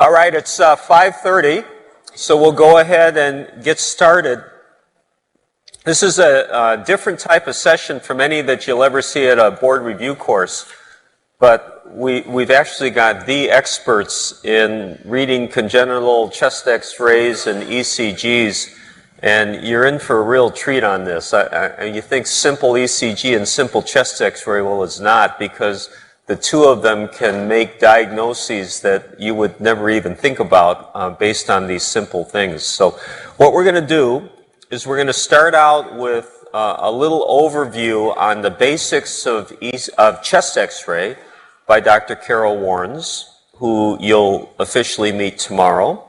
All right, it's 5:30, so we'll go ahead and get started. This is a different type of session from any that you'll ever see at a board review course, but we've actually got the experts in reading congenital chest x-rays and ECGs, and you're in for a real treat on this. You think simple ECG and simple chest x-ray, well, it's not, because the two of them can make diagnoses that you would never even think about based on these simple things. So what we're going to do is we're going to start out with a little overview on the basics of chest x-ray by Dr. Carol Warnes, who you'll officially meet tomorrow.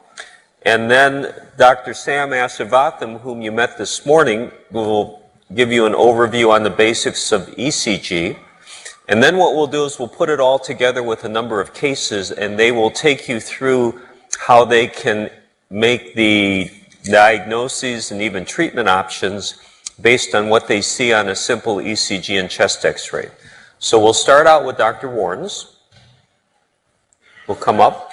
And then Dr. Sam Asirvatham, whom you met this morning, will give you an overview on the basics of ECG. And then what we'll do is we'll put it all together with a number of cases, and they will take you through how they can make the diagnoses and even treatment options based on what they see on a simple ECG and chest x-ray. So we'll start out with Dr. Warnes. We'll come up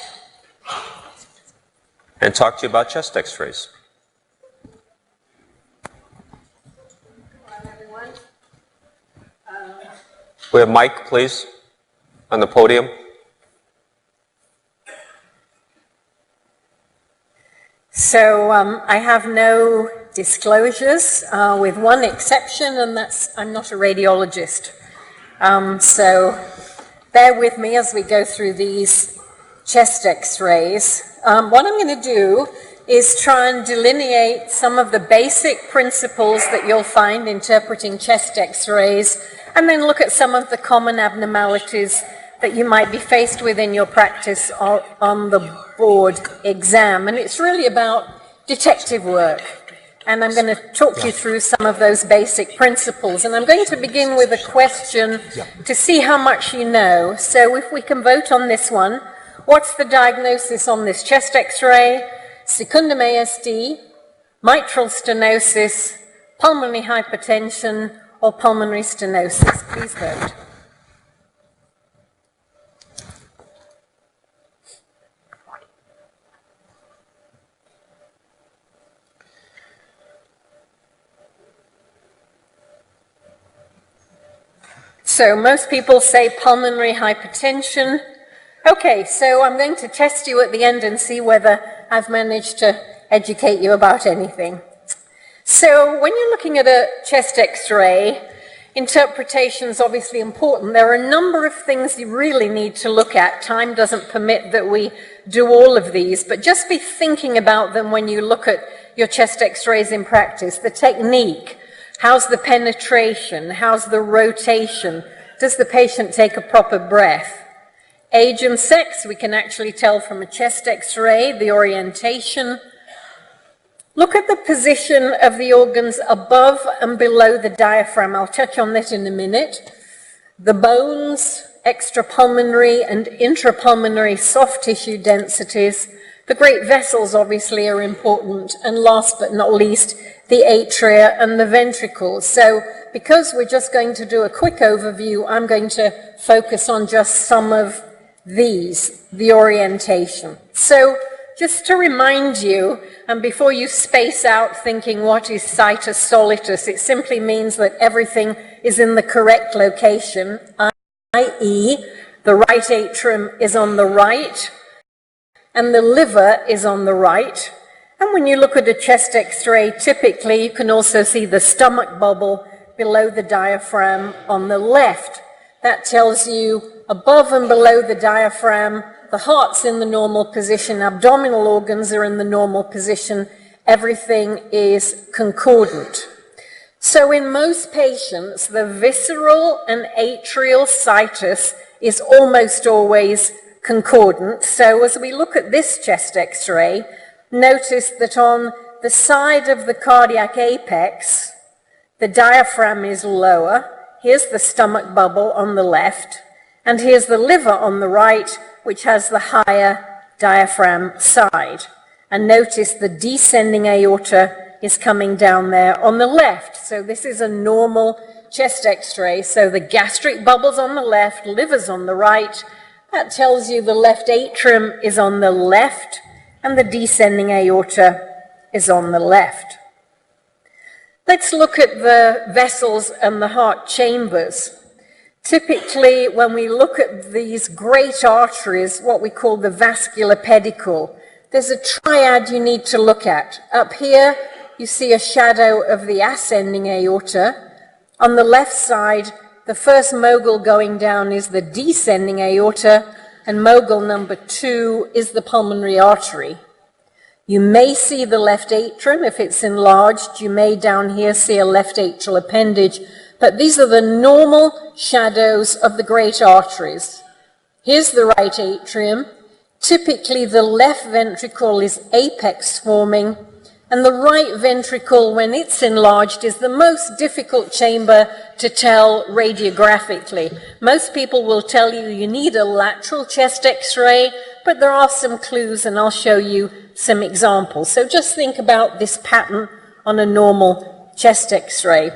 and talk to you about chest x-rays. We have Mike, please, on the podium. So I have no disclosures, with one exception, and that's I'm not a radiologist. So bear with me as we go through these chest x-rays. What I'm going to do is try and delineate some of the basic principles that you'll find interpreting chest x-rays, and then look at some of the common abnormalities that you might be faced with in your practice on the board exam. And it's really about detective work. And I'm going to talk you through some of those basic principles. And I'm going to begin with a question to see how much you know. So if we can vote on this one, what's the diagnosis on this chest x-ray? Secundum ASD, mitral stenosis, pulmonary hypertension, or pulmonary stenosis. Please vote. So most people say pulmonary hypertension. Okay, so I'm going to test you at the end and see whether I've managed to educate you about anything. So when you're looking at a chest x-ray, interpretation is obviously important. There are a number of things you really need to look at. Time doesn't permit that we do all of these, but just be thinking about them when you look at your chest x-rays in practice. The technique, how's the penetration, how's the rotation, does the patient take a proper breath? Age and sex, we can actually tell from a chest x-ray, the orientation. Look at the position of the organs above and below the diaphragm. I'll touch on that in a minute. The bones, extrapulmonary and intrapulmonary soft tissue densities. The great vessels obviously are important. And last but not least, the atria and the ventricles. So because we're just going to do a quick overview, I'm going to focus on just some of these, the orientation. So just to remind you, and before you space out thinking what is situs solitus, it simply means that everything is in the correct location, i.e. the right atrium is on the right and the liver is on the right. And when you look at a chest x-ray, typically you can also see the stomach bubble below the diaphragm on the left. That tells you above and below the diaphragm, the heart's in the normal position, abdominal organs are in the normal position, everything is concordant. So in most patients, the visceral and atrial situs is almost always concordant. So as we look at this chest x-ray, notice that on the side of the cardiac apex, the diaphragm is lower. Here's the stomach bubble on the left, and here's the liver on the right, which has the higher diaphragm side. And notice the descending aorta is coming down there on the left. So this is a normal chest x-ray. So the gastric bubble's on the left, liver's on the right, That tells you the left atrium is on the left and the descending aorta is on the left. Let's look at the vessels and the heart chambers. Typically, when we look at these great arteries, what we call the vascular pedicle, there's a triad you need to look at. Up here, you see a shadow of the ascending aorta. On the left side, the first mogul going down is the descending aorta, and mogul number 2 is the pulmonary artery. You may see the left atrium if it's enlarged. You may down here see a left atrial appendage, but these are the normal shadows of the great arteries. Here's the right atrium. Typically, the left ventricle is apex forming, and the right ventricle, when it's enlarged, is the most difficult chamber to tell radiographically. Most people will tell you you need a lateral chest X-ray, but there are some clues, and I'll show you some examples. So just think about this pattern on a normal chest X-ray.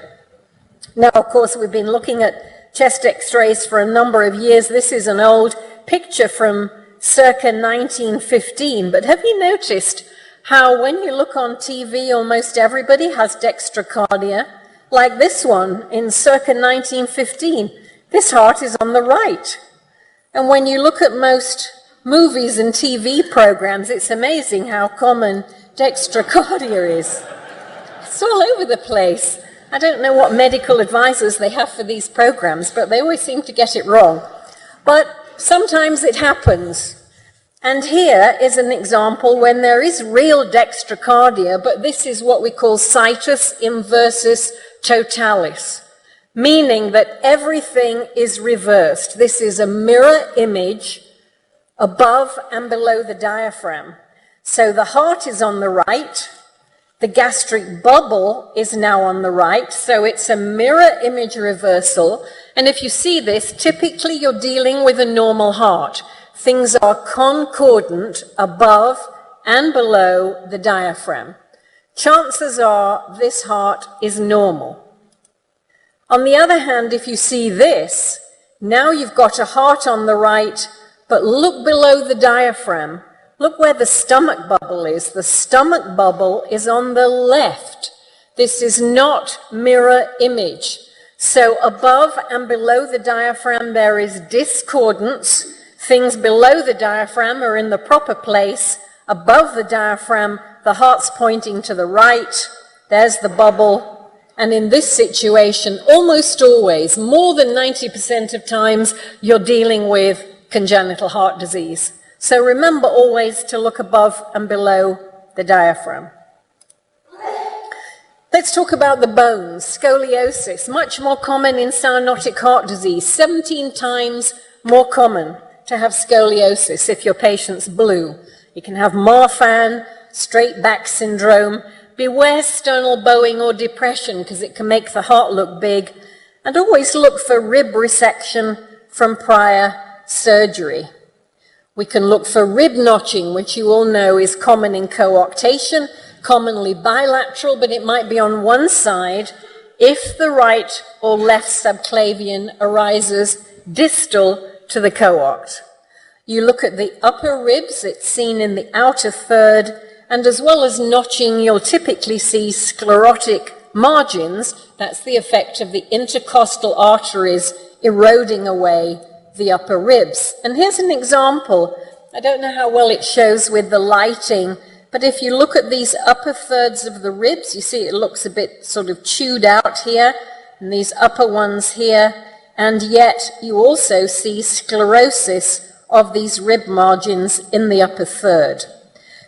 Now, of course, we've been looking at chest X-rays for a number of years. This is an old picture from circa 1915, but have you noticed how when you look on TV, almost everybody has dextrocardia, like this one in circa 1915. This heart is on the right. And when you look at most movies and TV programs, it's amazing how common dextrocardia is. It's all over the place. I don't know what medical advisors they have for these programs, but they always seem to get it wrong. But sometimes it happens. And here is an example when there is real dextrocardia, but this is what we call situs inversus totalis, meaning that everything is reversed. This is a mirror image above and below the diaphragm. So the heart is on the right, the gastric bubble is now on the right, so it's a mirror image reversal. And if you see this, typically you're dealing with a normal heart. Things are concordant above and below the diaphragm. Chances are this heart is normal. On the other hand, if you see this, now you've got a heart on the right, but look below the diaphragm. Look where the stomach bubble is. The stomach bubble is on the left. This is not mirror image. So above and below the diaphragm, there is discordance. Things below the diaphragm are in the proper place. Above the diaphragm, the heart's pointing to the right. There's the bubble. And in this situation, almost always, more than 90% of times, you're dealing with congenital heart disease. So remember always to look above and below the diaphragm. Let's talk about the bones. Scoliosis, much more common in cyanotic heart disease, 17 times more common to have scoliosis if your patient's blue. You can have Marfan, straight back syndrome. Beware sternal bowing or depression because it can make the heart look big. And always look for rib resection from prior surgery. We can look for rib notching, which you all know is common in coarctation, commonly bilateral, but it might be on one side if the right or left subclavian arises distal to the coarct. You look at the upper ribs, it's seen in the outer third, and as well as notching, you'll typically see sclerotic margins. That's the effect of the intercostal arteries eroding away the upper ribs. And here's an example. I don't know how well it shows with the lighting, but if you look at these upper thirds of the ribs, you see it looks a bit sort of chewed out here, and these upper ones here, and yet you also see sclerosis of these rib margins in the upper third.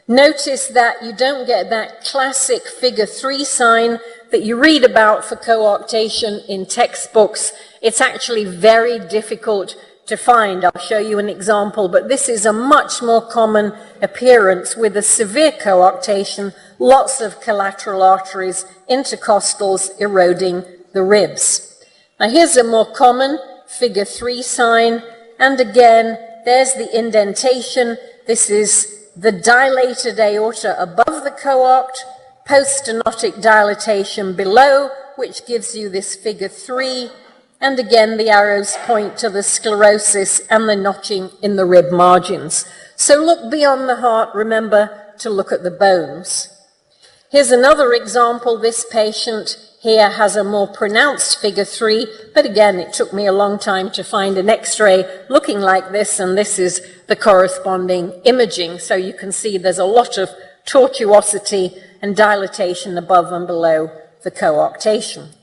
Notice that you don't get that classic figure 3 sign that you read about for coarctation in textbooks. It's actually very difficult to find. I'll show you an example, but this is a much more common appearance with a severe coarctation, lots of collateral arteries, intercostals eroding the ribs. Now here's a more common figure 3 sign, and again, there's the indentation. This is the dilated aorta above the coarct, post-stenotic dilatation below, which gives you this figure 3, And again, the arrows point to the sclerosis and the notching in the rib margins. So look beyond the heart, remember to look at the bones. Here's another example. This patient here has a more pronounced figure 3, but again, it took me a long time to find an X-ray looking like this, and this is the corresponding imaging. So you can see there's a lot of tortuosity and dilatation above and below the coarctation.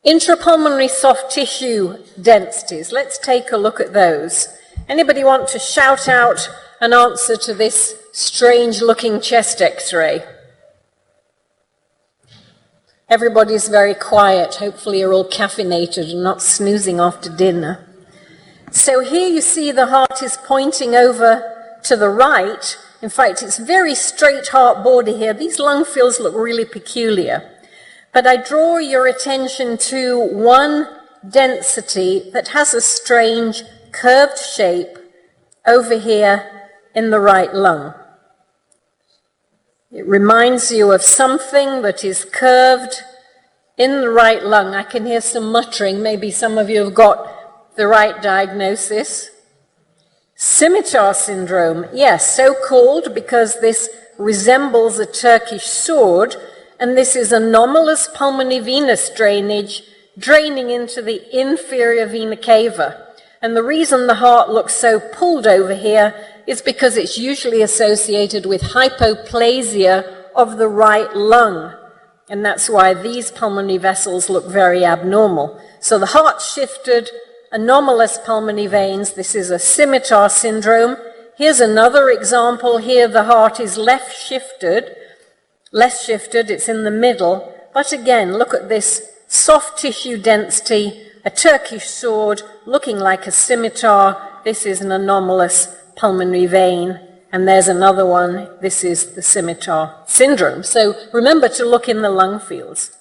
Intrapulmonary soft tissue densities. Let's take a look at those. Anybody want to shout out an answer to this strange-looking chest X-ray? Everybody's very quiet. Hopefully you're all caffeinated and not snoozing after dinner. So here you see the heart is pointing over to the right. In fact, it's very straight heart border here. These lung fields look really peculiar. But I draw your attention to one density that has a strange curved shape over here in the right lung. It reminds you of something that is curved in the right lung. I can hear some muttering. Maybe some of you have got the right diagnosis. Scimitar syndrome. Yes, so called because this resembles a Turkish sword, and this is anomalous pulmonary venous drainage draining into the inferior vena cava. And the reason the heart looks so pulled over here is because it's usually associated with hypoplasia of the right lung. And that's why these pulmonary vessels look very abnormal. So the heart shifted, anomalous pulmonary veins. This is a scimitar syndrome. Here's another example. Here the heart is less shifted, it's in the middle. But again, look at this soft tissue density, a Turkish sword looking like a scimitar. This is an anomalous pulmonary vein. And there's another one. This is the scimitar syndrome. So remember to look in the lung fields.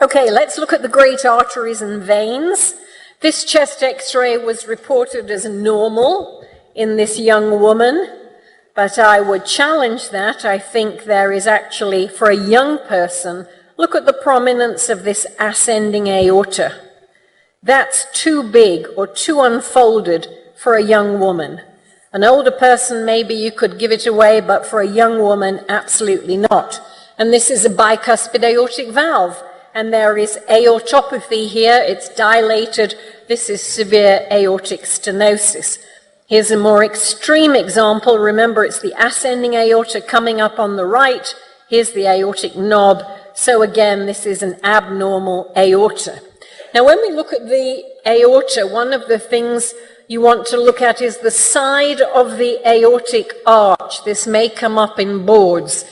Okay, let's look at the great arteries and veins. This chest X-ray was reported as normal in this young woman, but I would challenge that. I think there is actually, for a young person, look at the prominence of this ascending aorta. That's too big or too unfolded for a young woman. An older person, maybe you could give it away, but for a young woman, absolutely not. And this is a bicuspid aortic valve. And there is aortopathy here, it's dilated. This is severe aortic stenosis. Here's a more extreme example. Remember, it's the ascending aorta coming up on the right. Here's the aortic knob. So again, this is an abnormal aorta. Now, when we look at the aorta, one of the things you want to look at is the side of the aortic arch. This may come up in boards.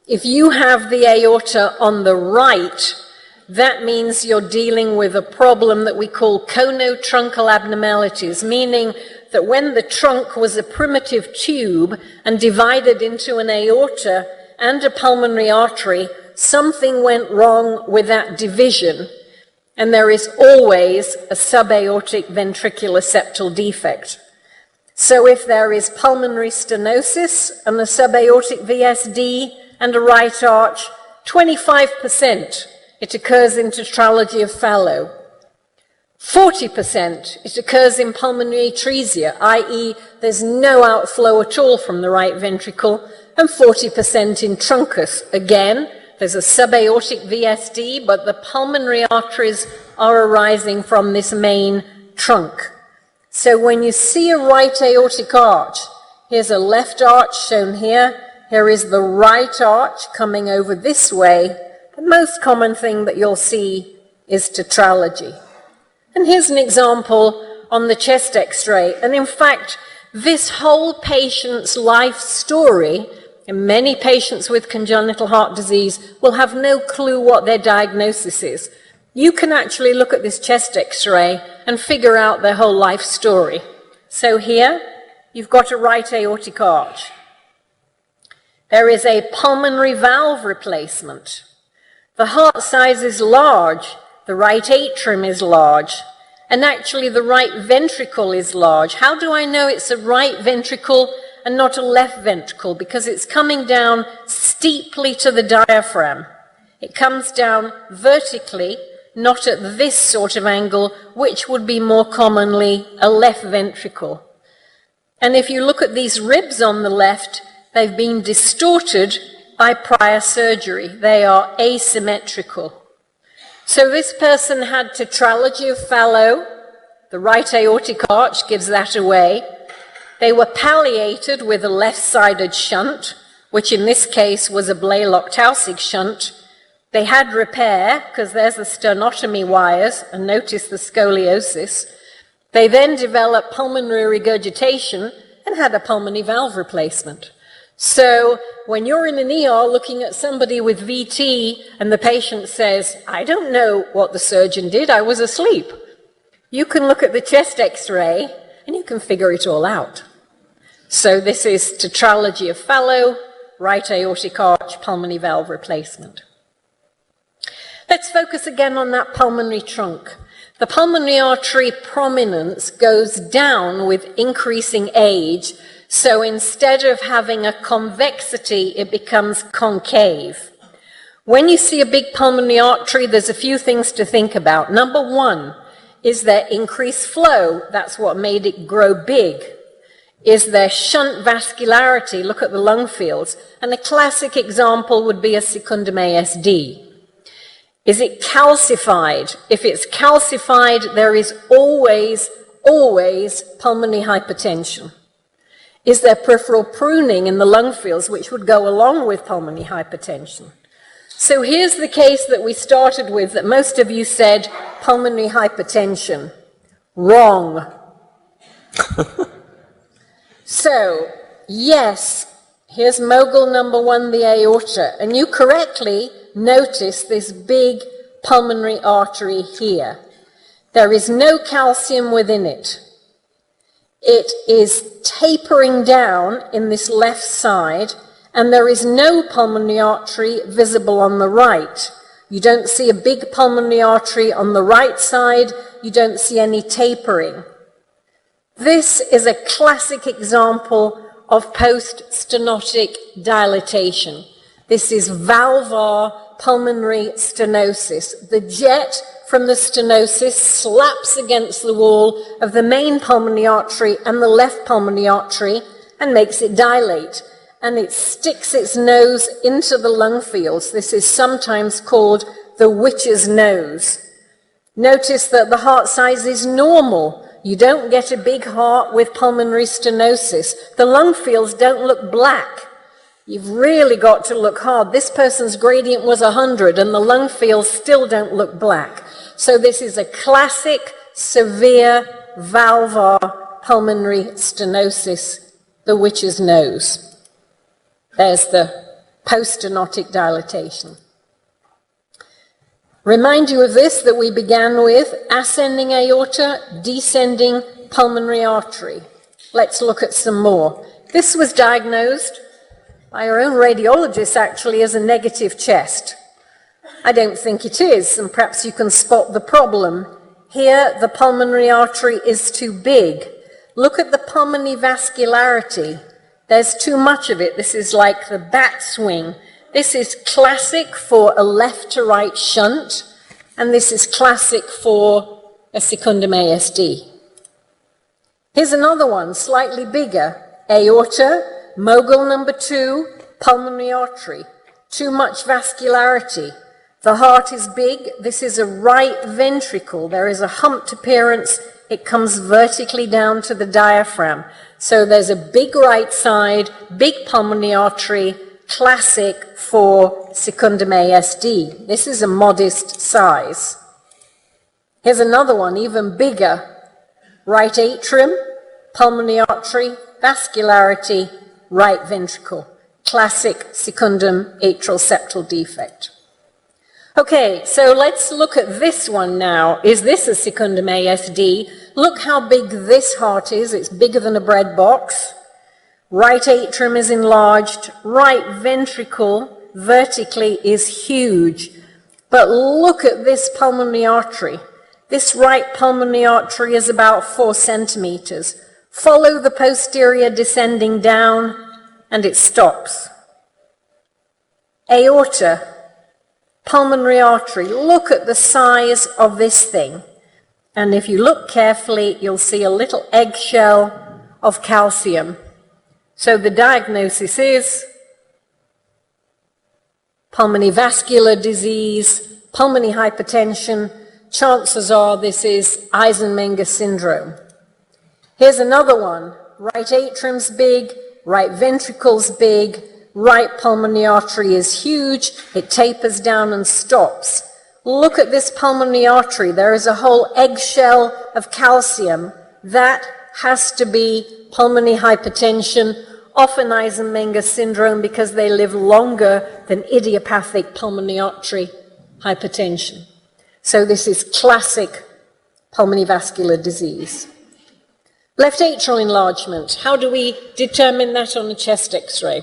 If you have the aorta on the right, that means you're dealing with a problem that we call conotruncal abnormalities, meaning that when the trunk was a primitive tube and divided into an aorta and a pulmonary artery, something went wrong with that division, and there is always a subaortic ventricular septal defect. So if there is pulmonary stenosis and a subaortic VSD and a right arch, 25%. It occurs in tetralogy of Fallot. 40%, it occurs in pulmonary atresia, i.e. there's no outflow at all from the right ventricle, and 40% in truncus. Again, there's a subaortic VSD, but the pulmonary arteries are arising from this main trunk. So when you see a right aortic arch, here's a left arch shown here, here is the right arch coming over this way. The most common thing that you'll see is tetralogy. And here's an example on the chest X-ray. And in fact, this whole patient's life story, and many patients with congenital heart disease will have no clue what their diagnosis is. You can actually look at this chest X-ray and figure out their whole life story. So here, you've got a right aortic arch. There is a pulmonary valve replacement. The heart size is large, the right atrium is large, and actually the right ventricle is large. How do I know it's a right ventricle and not a left ventricle? Because it's coming down steeply to the diaphragm. It comes down vertically not at this sort of angle, which would be more commonly a left ventricle. And if you look at these ribs on the left, they've been distorted by prior surgery. They are asymmetrical. So this person had tetralogy of Fallot. The right aortic arch gives that away. They were palliated with a left-sided shunt, which in this case was a Blalock-Taussig shunt. They had repair, because there's the sternotomy wires, and notice the scoliosis. They then developed pulmonary regurgitation and had a pulmonary valve replacement. So when you're in an ER looking at somebody with VT and the patient says, I don't know what the surgeon did, I was asleep, you can look at the chest x-ray and you can figure it all out. So this is tetralogy of Fallot, right aortic arch, pulmonary valve replacement. Let's focus again on that pulmonary trunk. The pulmonary artery prominence goes down with increasing age, so instead of having a convexity, it becomes concave. When you see a big pulmonary artery, there's a few things to think about. Number one, is there increased flow? That's what made it grow big. Is there shunt vascularity? Look at the lung fields. And a classic example would be a secundum ASD. Is it calcified? If it's calcified, there is always pulmonary hypertension. Is there peripheral pruning in the lung fields, which would go along with pulmonary hypertension? So here's the case that we started with, that most of you said pulmonary hypertension. Wrong. So, yes, here's mogul number one, the aorta, and you correctly notice this big pulmonary artery here. There is no calcium within it. It is tapering down in this left side, and there is no pulmonary artery visible on the right. You don't see a big pulmonary artery on the right side. You don't see any tapering. This is a classic example of post-stenotic dilatation. This is valvar pulmonary stenosis. The jet from the stenosis slaps against the wall of the main pulmonary artery and the left pulmonary artery and makes it dilate. And it sticks its nose into the lung fields. This is sometimes called the witch's nose. Notice that the heart size is normal. You don't get a big heart with pulmonary stenosis. The lung fields don't look black. You've really got to look hard. This person's gradient was 100 and the lung fields still don't look black. So this is a classic severe valvar pulmonary stenosis, the witch's nose. There's the post-stenotic dilatation. Remind you of this, that we began with ascending aorta, descending pulmonary artery. Let's look at some more. This was diagnosed by our own radiologist actually as a negative chest. I don't think it is, and perhaps you can spot the problem. Here, the pulmonary artery is too big. Look at the pulmonary vascularity. There's too much of it. This is like the bat swing. This is classic for a left to right shunt, and this is classic for a secundum ASD. Here's another one, slightly bigger. Aorta, mogul number 2, pulmonary artery. Too much vascularity. The heart is big. This is a right ventricle. There is a humped appearance. It comes vertically down to the diaphragm. So there's a big right side, big pulmonary artery, classic for secundum ASD. This is a modest size. Here's another one, even bigger. Right atrium, pulmonary artery, vascularity, right ventricle. Classic secundum atrial septal defect. Okay, so let's look at this one now. Is this a secundum ASD? Look how big this heart is. It's bigger than a bread box. Right atrium is enlarged. Right ventricle vertically is huge. But look at this pulmonary artery. This right pulmonary artery is about 4 centimeters. Follow the posterior descending down, and it stops. Aorta. Pulmonary artery, look at the size of this thing. And if you look carefully, you'll see a little eggshell of calcium. So the diagnosis is pulmonary vascular disease, pulmonary hypertension. Chances are this is Eisenmenger syndrome. Here's another one. Right atrium's big, right ventricle's big, right pulmonary artery is huge, it tapers down and stops. Look at this pulmonary artery. There is a whole eggshell of calcium. That has to be pulmonary hypertension, often Eisenmenger syndrome because they live longer than idiopathic pulmonary artery hypertension. So this is classic pulmonary vascular disease. Left atrial enlargement. How do we determine that on a chest X-ray?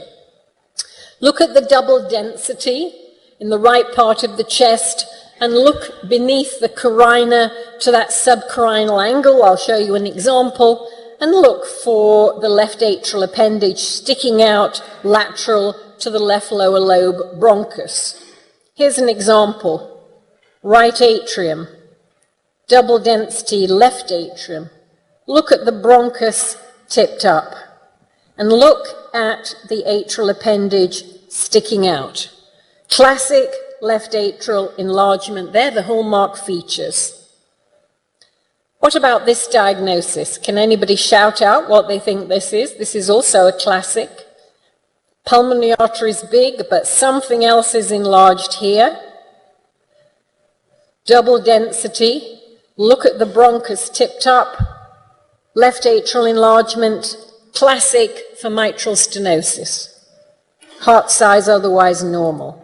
Look at the double density in the right part of the chest and look beneath the carina to that subcarinal angle. I'll show you an example. And look for the left atrial appendage sticking out lateral to the left lower lobe bronchus. Here's an example. Right atrium, double density left atrium. Look at the bronchus tipped up and look at the atrial appendage sticking out. Classic left atrial enlargement. They're the hallmark features. What about this diagnosis? Can anybody shout out what they think this is? This is also a classic. Pulmonary artery is big, but something else is enlarged here. Double density. Look at the bronchus tipped up. Left atrial enlargement, classic for mitral stenosis. Heart size otherwise normal.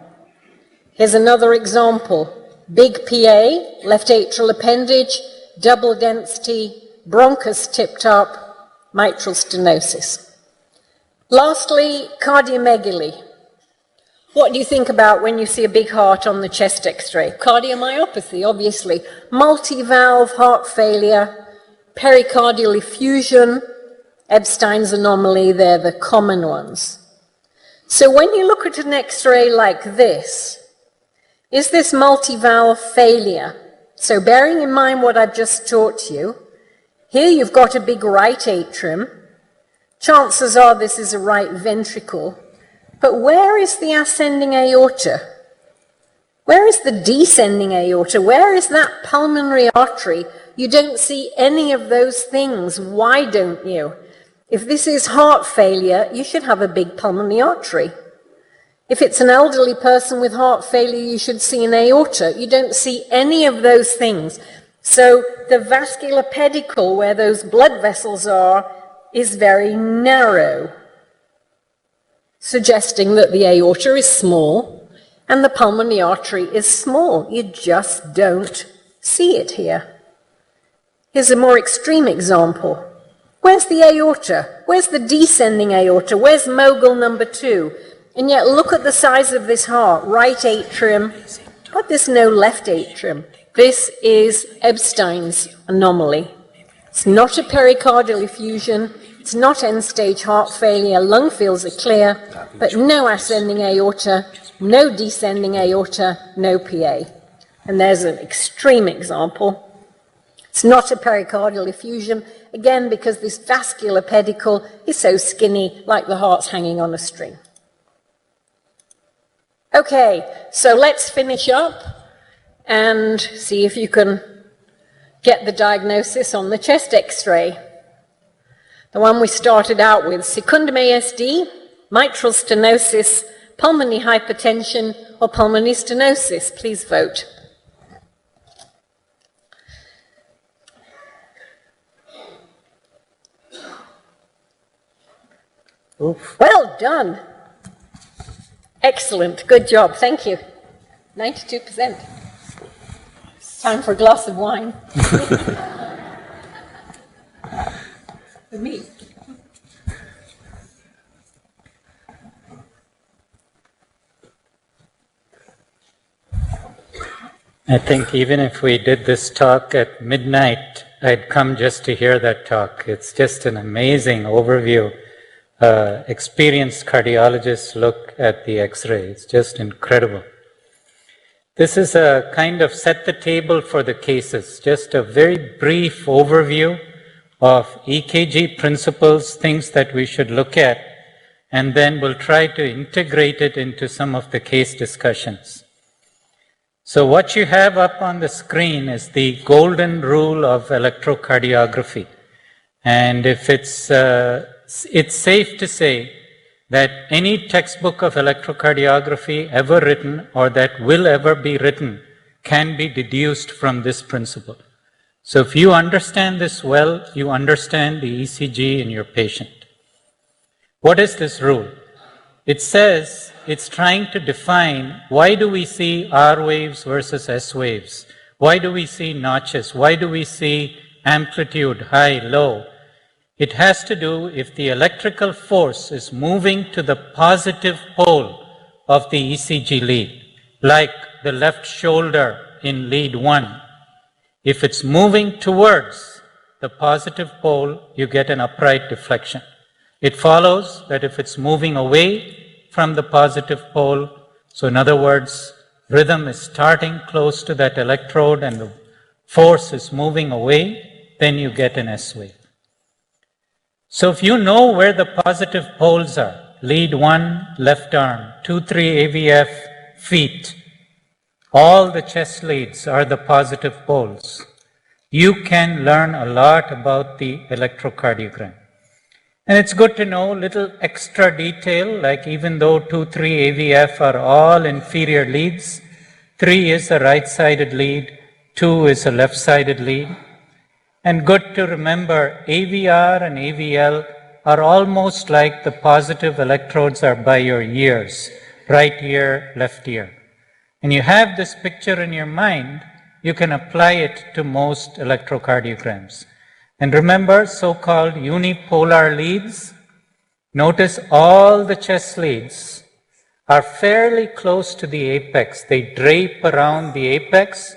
Here's another example. Big PA, left atrial appendage, double density, bronchus tipped up, mitral stenosis. Lastly, cardiomegaly. What do you think about when you see a big heart on the chest X-ray? Cardiomyopathy, obviously. Multi-valve heart failure, pericardial effusion, Ebstein's anomaly, they're the common ones. So when you look at an X-ray like this, is this multi-valve failure? So bearing in mind what I've just taught you, here you've got a big right atrium. Chances are this is a right ventricle. But where is the ascending aorta? Where is the descending aorta? Where is that pulmonary artery? You don't see any of those things. Why don't you? If this is heart failure, you should have a big pulmonary artery. If it's an elderly person with heart failure, you should see an aorta. You don't see any of those things. So the vascular pedicle, where those blood vessels are, is very narrow, suggesting that the aorta is small and the pulmonary artery is small. You just don't see it here. Here's a more extreme example. Where's the aorta? Where's the descending aorta? Where's mogul number 2? And yet look at the size of this heart, right atrium, but there's no left atrium. This is Ebstein's anomaly. It's not a pericardial effusion, it's not end-stage heart failure, lung fields are clear, but no ascending aorta, no descending aorta, no PA. And there's an extreme example. It's not a pericardial effusion, again because this vascular pedicle is so skinny, like the heart's hanging on a string. Okay, so let's finish up and see if you can get the diagnosis on the chest X-ray. The one we started out with, secundum ASD, mitral stenosis, pulmonary hypertension, or pulmonary stenosis. Please vote. Oof. Well done. Excellent. Good job. Thank you. 92%. Time for a glass of wine. For me. I think even if we did this talk at midnight, I'd come just to hear that talk. It's just an amazing overview. Experienced cardiologists look at the X-ray. It's just incredible. This is a kind of set the table for the cases, just a very brief overview of EKG principles, things that we should look at, and then we'll try to integrate it into some of the case discussions. So what you have up on the screen is the golden rule of electrocardiography. And if it's safe to say that any textbook of electrocardiography ever written or that will ever be written can be deduced from this principle. So if you understand this well, you understand the ECG in your patient. What is this rule? It says it's trying to define why do we see R waves versus S waves? Why do we see notches? Why do we see amplitude, high, low? It has to do if the electrical force is moving to the positive pole of the ECG lead, like the left shoulder in lead 1. If it's moving towards the positive pole, you get an upright deflection. It follows that if it's moving away from the positive pole, so in other words, rhythm is starting close to that electrode and the force is moving away, then you get an S wave. So if you know where the positive poles are, lead 1, left arm, 2, 3 AVF, feet, all the chest leads are the positive poles. You can learn a lot about the electrocardiogram. And it's good to know little extra detail, like even though 2, 3 AVF are all inferior leads, 3 is a right-sided lead, 2 is a left-sided lead. And good to remember, AVR and AVL are almost like the positive electrodes are by your ears, right ear, left ear. And you have this picture in your mind, you can apply it to most electrocardiograms. And remember, so-called unipolar leads, notice all the chest leads are fairly close to the apex. They drape around the apex.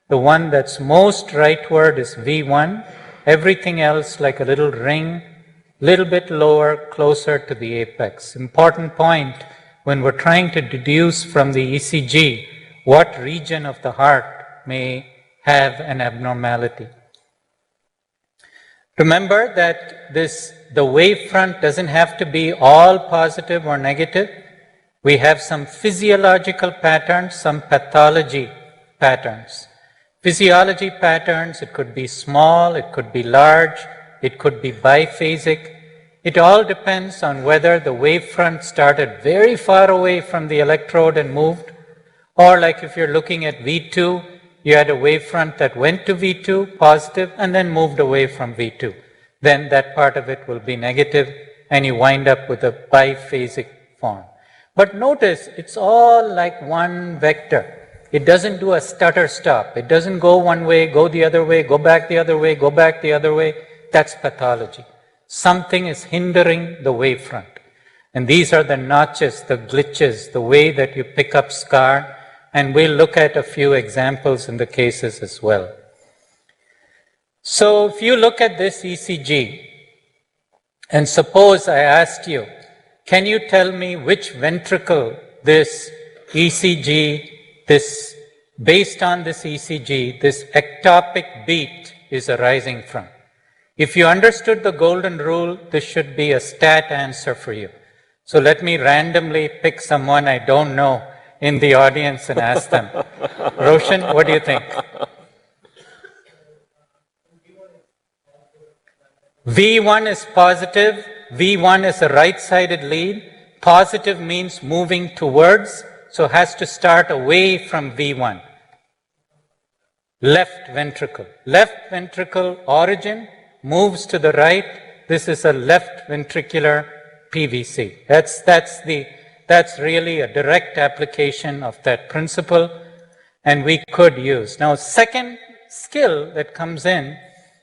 The one that's most rightward is V1. Everything else like a little ring, little bit lower, closer to the apex. Important point when we're trying to deduce from the ECG what region of the heart may have an abnormality. Remember that the wave front doesn't have to be all positive or negative. We have some physiological patterns, some pathology patterns. Physiology patterns, it could be small, it could be large, it could be biphasic. It all depends on whether the wavefront started very far away from the electrode and moved, or like if you're looking at V2, you had a wavefront that went to V2, positive, and then moved away from V2. Then that part of it will be negative, and you wind up with a biphasic form. But notice, it's all like one vector. It doesn't do a stutter stop. It doesn't go one way, go the other way, go back the other way, go back the other way. That's pathology. Something is hindering the wavefront. And these are the notches, the glitches, the way that you pick up scar. And we'll look at a few examples in the cases as well. So if you look at this ECG, and suppose I asked you, can you tell me which ventricle this ECG, based on this ECG, this ectopic beat is arising from? If you understood the golden rule, this should be a stat answer for you. So let me randomly pick someone I don't know in the audience and ask them. Roshan, what do you think? V1 is positive. V1 is a right-sided lead. Positive means moving towards, so has to start away from V1. Left ventricle. Left ventricle origin moves to the right. This is a left ventricular PVC. That's really a direct application of that principle, and we could use. Now, second skill that comes in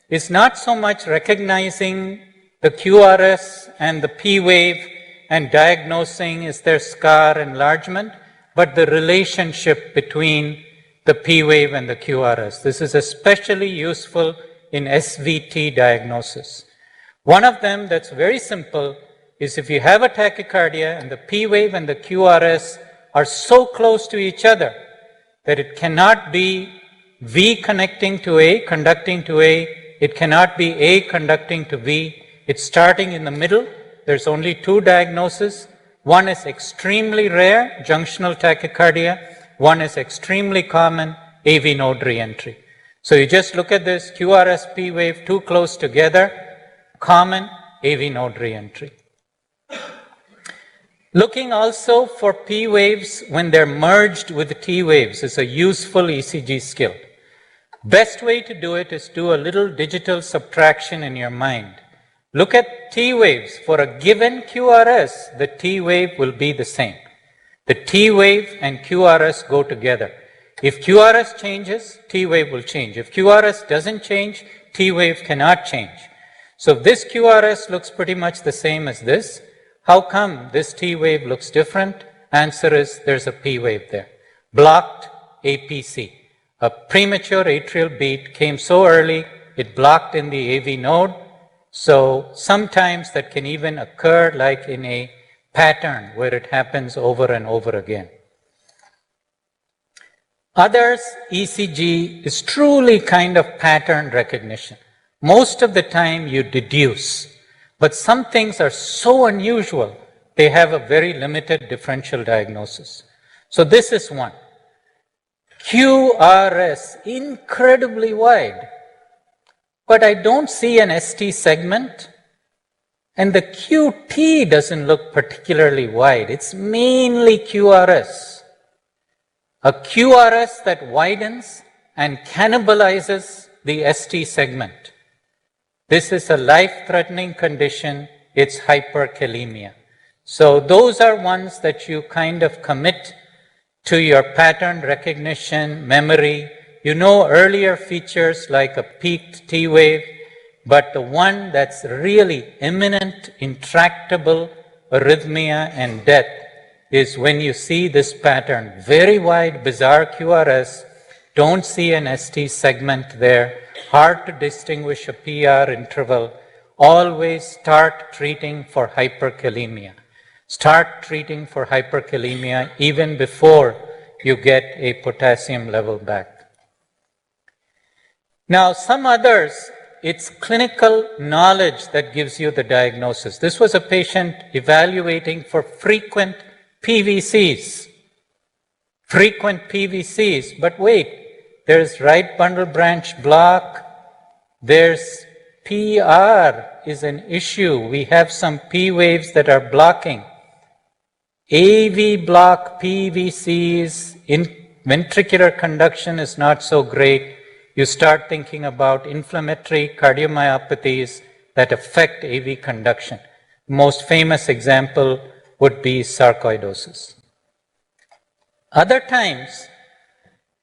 is not so much recognizing the QRS and the P wave and diagnosing is there scar enlargement, but the relationship between the P wave and the QRS. This is especially useful in SVT diagnosis. One of them that's very simple is if you have a tachycardia and the P wave and the QRS are so close to each other, that it cannot be V connecting to A, conducting to A. It cannot be A conducting to V. It's starting in the middle. There's only two diagnoses. One is extremely rare, junctional tachycardia. One is extremely common, AV node reentry. So you just look at this, QRS, P wave, too close together, common AV node reentry. Looking also for P waves when they're merged with T waves is a useful ECG skill. Best way to do it is do a little digital subtraction in your mind. Look at T waves. For a given QRS, the T wave will be the same. The T wave and QRS go together. If QRS changes, T wave will change. If QRS doesn't change, T wave cannot change. So this QRS looks pretty much the same as this. How come this T wave looks different? Answer is there's a P wave there. Blocked APC. A premature atrial beat came so early, it blocked in the AV node. So sometimes that can even occur like in a pattern where it happens over and over again. Others, ECG is truly kind of pattern recognition. Most of the time you deduce, but some things are so unusual, they have a very limited differential diagnosis. So this is one. QRS, incredibly wide, but I don't see an ST segment, and the QT doesn't look particularly wide. It's mainly QRS. A QRS that widens and cannibalizes the ST segment. This is a life-threatening condition. It's hyperkalemia. So those are ones that you kind of commit to your pattern recognition, memory. You know earlier features like a peaked T wave, but the one that's really imminent, intractable arrhythmia and death is when you see this pattern. Very wide, bizarre QRS, don't see an ST segment there, hard to distinguish a PR interval. Always start treating for hyperkalemia. Start treating for hyperkalemia even before you get a potassium level back. Now, some others, it's clinical knowledge that gives you the diagnosis. This was a patient evaluating for frequent PVCs. Frequent PVCs, but wait, there's right bundle branch block, there's PR is an issue. We have some P waves that are blocking. AV block PVCs, in ventricular conduction is not so great. You start thinking about inflammatory cardiomyopathies that affect AV conduction. Most famous example would be sarcoidosis. Other times,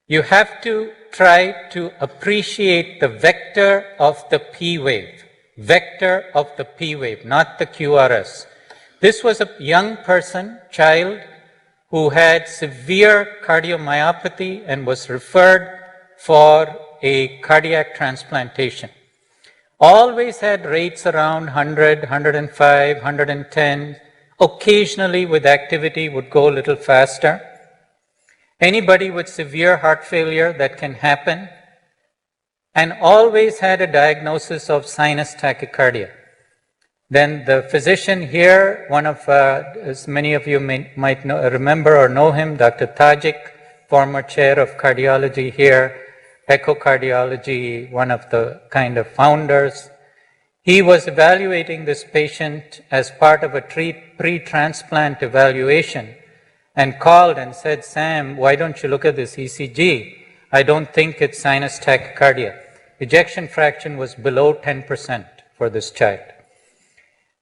you have to try to appreciate the vector of the P wave. Vector of the P wave, not the QRS. This was a young person, child, who had severe cardiomyopathy and was referred for a cardiac transplantation. Always had rates around 100, 105, 110. Occasionally with activity would go a little faster. Anybody with severe heart failure, that can happen. And always had a diagnosis of sinus tachycardia. Then the physician here, one of, as many of you might remember or know him, Dr. Tajik, former chair of cardiology here, echocardiology, one of the kind of founders. He was evaluating this patient as part of a pre-transplant evaluation and called and said, Sam, why don't you look at this ECG? I don't think it's sinus tachycardia. Ejection fraction was below 10% for this child.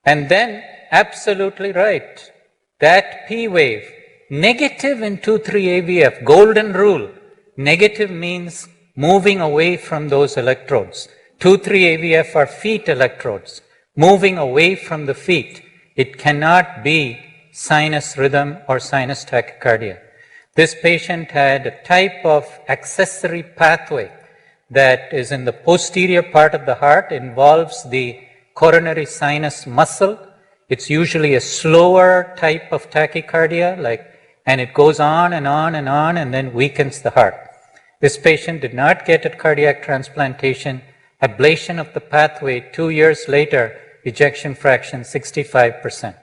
And then, absolutely right, that P wave, negative in 2,3 AVF, golden rule. Negative means moving away from those electrodes. 2,3 AVF are feet electrodes, moving away from the feet. It cannot be sinus rhythm or sinus tachycardia. This patient had a type of accessory pathway that is in the posterior part of the heart, involves the coronary sinus muscle. It's usually a slower type of tachycardia, like and it goes on and on and on and then weakens the heart. This patient did not get a cardiac transplantation. Ablation of the pathway 2 years later, ejection fraction 65%.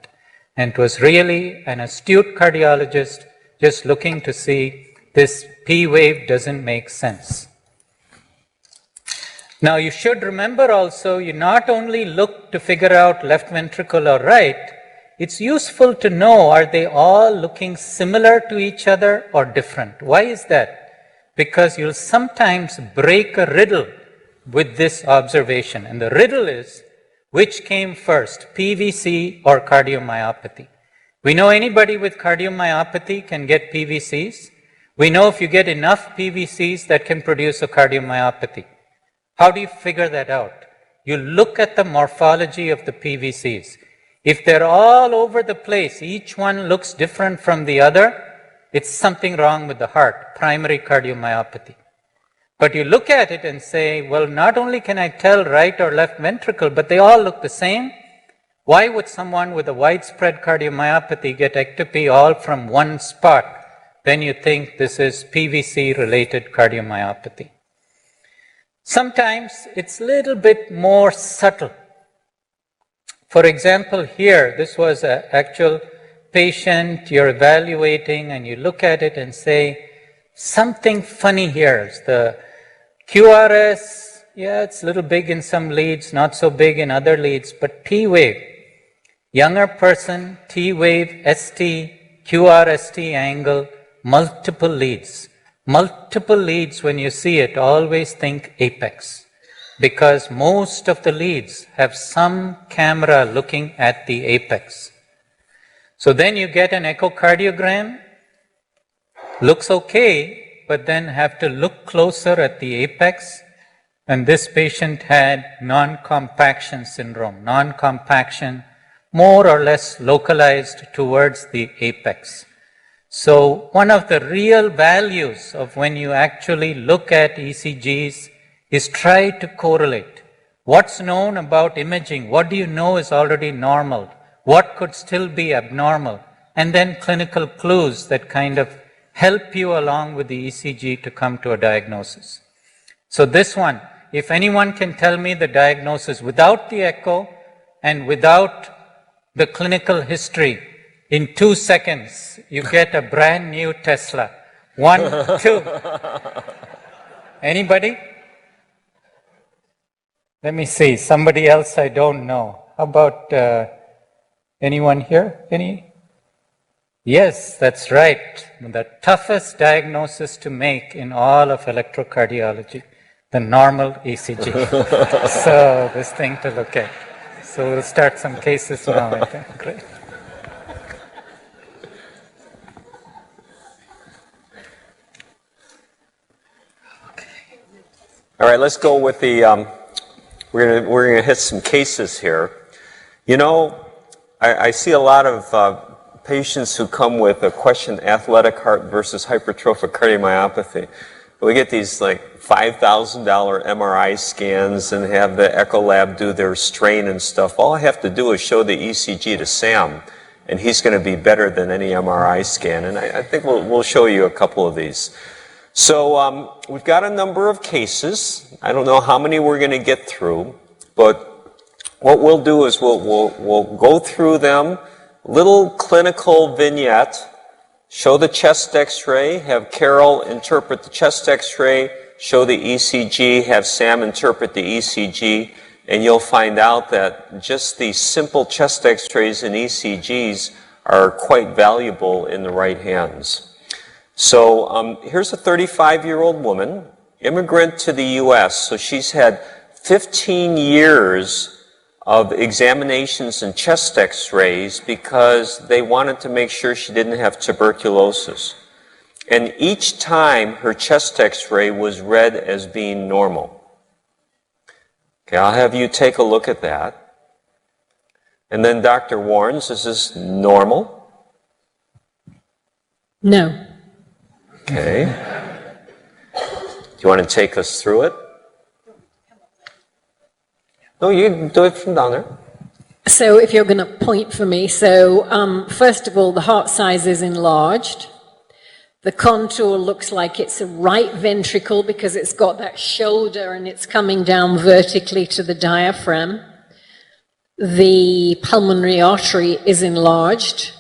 And it was really an astute cardiologist just looking to see this P wave doesn't make sense. Now you should remember also, you not only look to figure out left ventricle or right, it's useful to know, are they all looking similar to each other or different? Why is that? Because you'll sometimes break a riddle with this observation. And the riddle is, which came first, PVC or cardiomyopathy? We know anybody with cardiomyopathy can get PVCs. We know if you get enough PVCs that can produce a cardiomyopathy. How do you figure that out? You look at the morphology of the PVCs. If they're all over the place, each one looks different from the other, it's something wrong with the heart, primary cardiomyopathy. But you look at it and say, well, not only can I tell right or left ventricle, but they all look the same. Why would someone with a widespread cardiomyopathy get ectopy all from one spot? Then you think this is PVC-related cardiomyopathy. Sometimes it's a little bit more subtle. For example, here, this was an actual patient you're evaluating, and you look at it and say, something funny here. The QRS, yeah, it's a little big in some leads, not so big in other leads, but T wave, younger person, T wave, ST, QRST angle, multiple leads. Multiple leads, when you see it, always think apex, because most of the leads have some camera looking at the apex. So then you get an echocardiogram, looks okay, but then have to look closer at the apex. And this patient had non-compaction syndrome, non-compaction more or less localized towards the apex. So one of the real values of when you actually look at ECGs is try to correlate. What's known about imaging? What do you know is already normal? What could still be abnormal? And then clinical clues that kind of help you along with the ECG to come to a diagnosis. So this one, if anyone can tell me the diagnosis without the echo and without the clinical history, in 2 seconds, you get a brand new Tesla. 1, 2. Anybody? Let me see, somebody else I don't know. How about anyone here? Any? Yes, that's right. The toughest diagnosis to make in all of electrocardiology, the normal ECG. So this thing to look at. So we'll start some cases now, I think. Great. All right, let's go with the, we're gonna hit some cases here. You know, I see a lot of patients who come with a question, athletic heart versus hypertrophic cardiomyopathy. We get these like $5,000 MRI scans and have the echo lab do their strain and stuff. All I have to do is show the ECG to Sam, and he's gonna be better than any MRI scan. And I think we'll show you a couple of these. So we've got a number of cases. I don't know how many we're going to get through, but what we'll do is we'll go through them, little clinical vignette, show the chest x-ray, have Carol interpret the chest x-ray, show the ECG, have Sam interpret the ECG, and you'll find out that just these simple chest x-rays and ECGs are quite valuable in the right hands. So here's a 35-year-old woman, immigrant to the U.S., so she's had 15 years of examinations and chest x-rays because they wanted to make sure she didn't have tuberculosis. And each time her chest x-ray was read as being normal. Okay, I'll have you take a look at that. And then Dr. Warnes, is this normal? No. Okay. Do you want to take us through it? No, you can do it from down there. So if you're going to point for me, so first of all, the heart size is enlarged. The contour looks like it's a right ventricle because it's got that shoulder and it's coming down vertically to the diaphragm. The pulmonary artery is enlarged,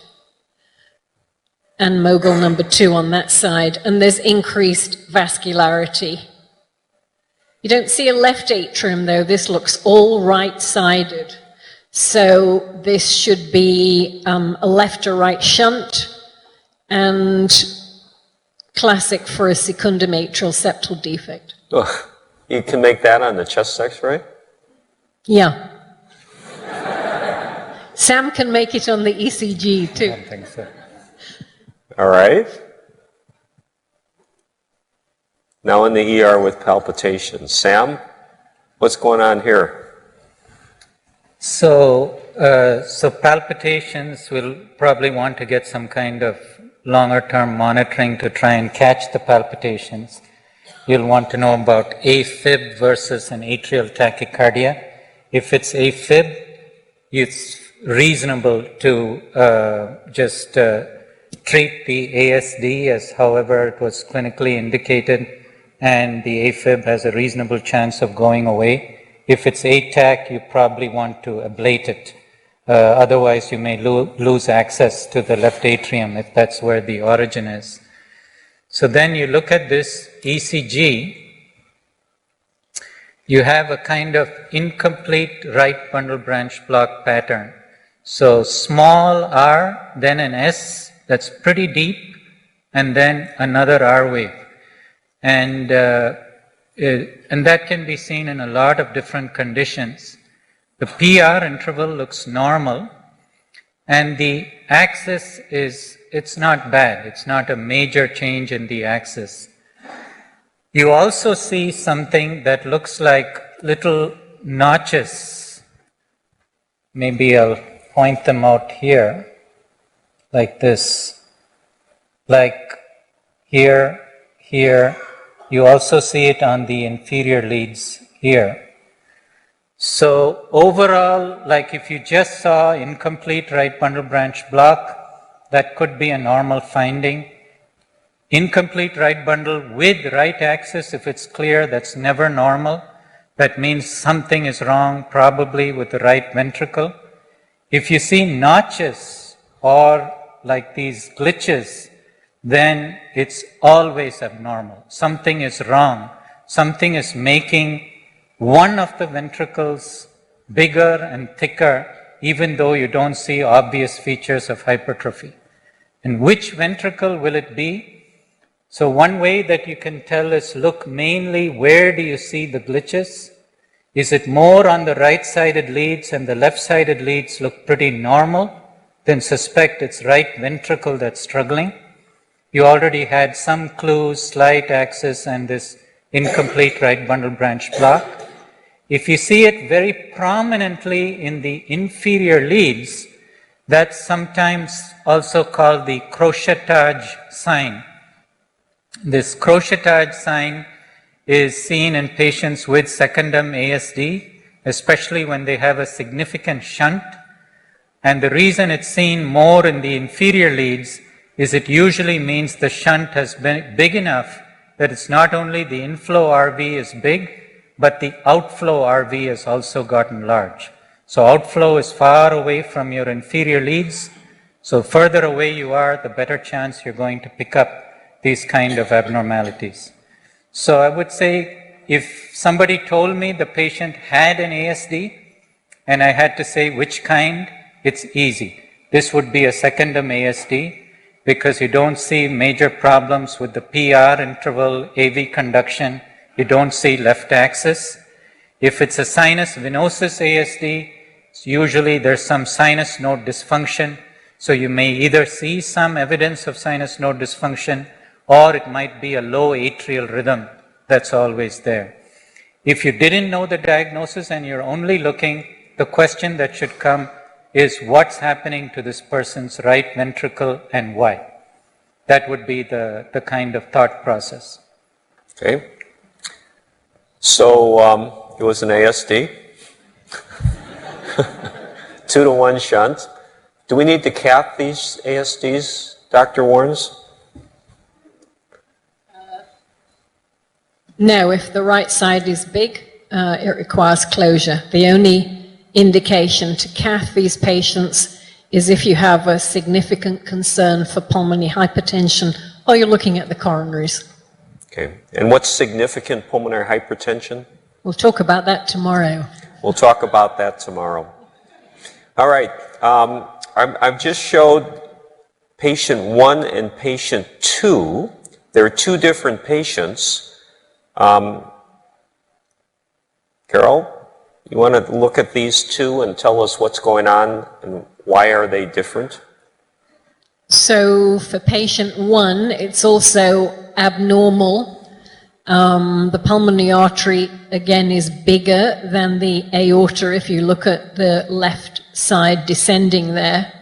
and mogul number 2 on that side, and there's increased vascularity. You don't see a left atrium though, this looks all right-sided. So this should be a left or right shunt, and classic for a secundum atrial septal defect. Oh, you can make that on the chest x-ray? Yeah. Sam can make it on the ECG too. I don't think so. All right. Now in the ER with palpitations. Sam, what's going on here? So palpitations, will probably want to get some kind of longer-term monitoring to try and catch the palpitations. You'll want to know about AFib versus an atrial tachycardia. If it's AFib, it's reasonable to just treat the ASD as however it was clinically indicated, and the AFib has a reasonable chance of going away. If it's ATAC, you probably want to ablate it. Otherwise, you may lose access to the left atrium if that's where the origin is. So then you look at this ECG, you have a kind of incomplete right bundle branch block pattern. So small r, then an S that's pretty deep, and then another R wave. And that can be seen in a lot of different conditions. The PR interval looks normal, and the axis it's not bad. It's not a major change in the axis. You also see something that looks like little notches. Maybe I'll point them out here, like this. Like here, here. You also see it on the inferior leads here. So overall, like if you just saw incomplete right bundle branch block, that could be a normal finding. Incomplete right bundle with right axis, if it's clear, that's never normal. That means something is wrong, probably with the right ventricle. If you see notches or like these glitches, then it's always abnormal. Something is wrong. Something is making one of the ventricles bigger and thicker, even though you don't see obvious features of hypertrophy. And which ventricle will it be? So one way that you can tell is look mainly where do you see the glitches? Is it more on the right-sided leads and the left-sided leads look pretty normal? Then suspect it's right ventricle that's struggling. You already had some clues, slight axis and this incomplete right bundle branch block. If you see it very prominently in the inferior leads, that's sometimes also called the crochetage sign. This crochetage sign is seen in patients with secundum ASD, especially when they have a significant shunt. And the reason it's seen more in the inferior leads is it usually means the shunt has been big enough that it's not only the inflow RV is big, but the outflow RV has also gotten large. So outflow is far away from your inferior leads. So further away you are, the better chance you're going to pick up these kind of abnormalities. So I would say if somebody told me the patient had an ASD and I had to say which kind, it's easy. This would be a secundum ASD because you don't see major problems with the PR interval, AV conduction. You don't see left axis. If it's a sinus venosus ASD, usually there's some sinus node dysfunction. So you may either see some evidence of sinus node dysfunction or it might be a low atrial rhythm that's always there. If you didn't know the diagnosis and you're only looking, the question that should come is what's happening to this person's right ventricle and why? That would be the kind of thought process. Okay. So it was an ASD. 2-to-1 shunt. Do we need to cath these ASDs, Dr. Warnes? No, if the right side is big, it requires closure. The only indication to cath these patients is if you have a significant concern for pulmonary hypertension or you're looking at the coronaries. Okay. And what's significant pulmonary hypertension? We'll talk about that tomorrow. We'll talk about that tomorrow. All right. I've just showed patient 1 and patient 2. There are 2 different patients. Carol, you want to look at these 2 and tell us what's going on and why are they different? So for patient 1, it's also abnormal. The pulmonary artery, again, is bigger than the aorta if you look at the left side descending there.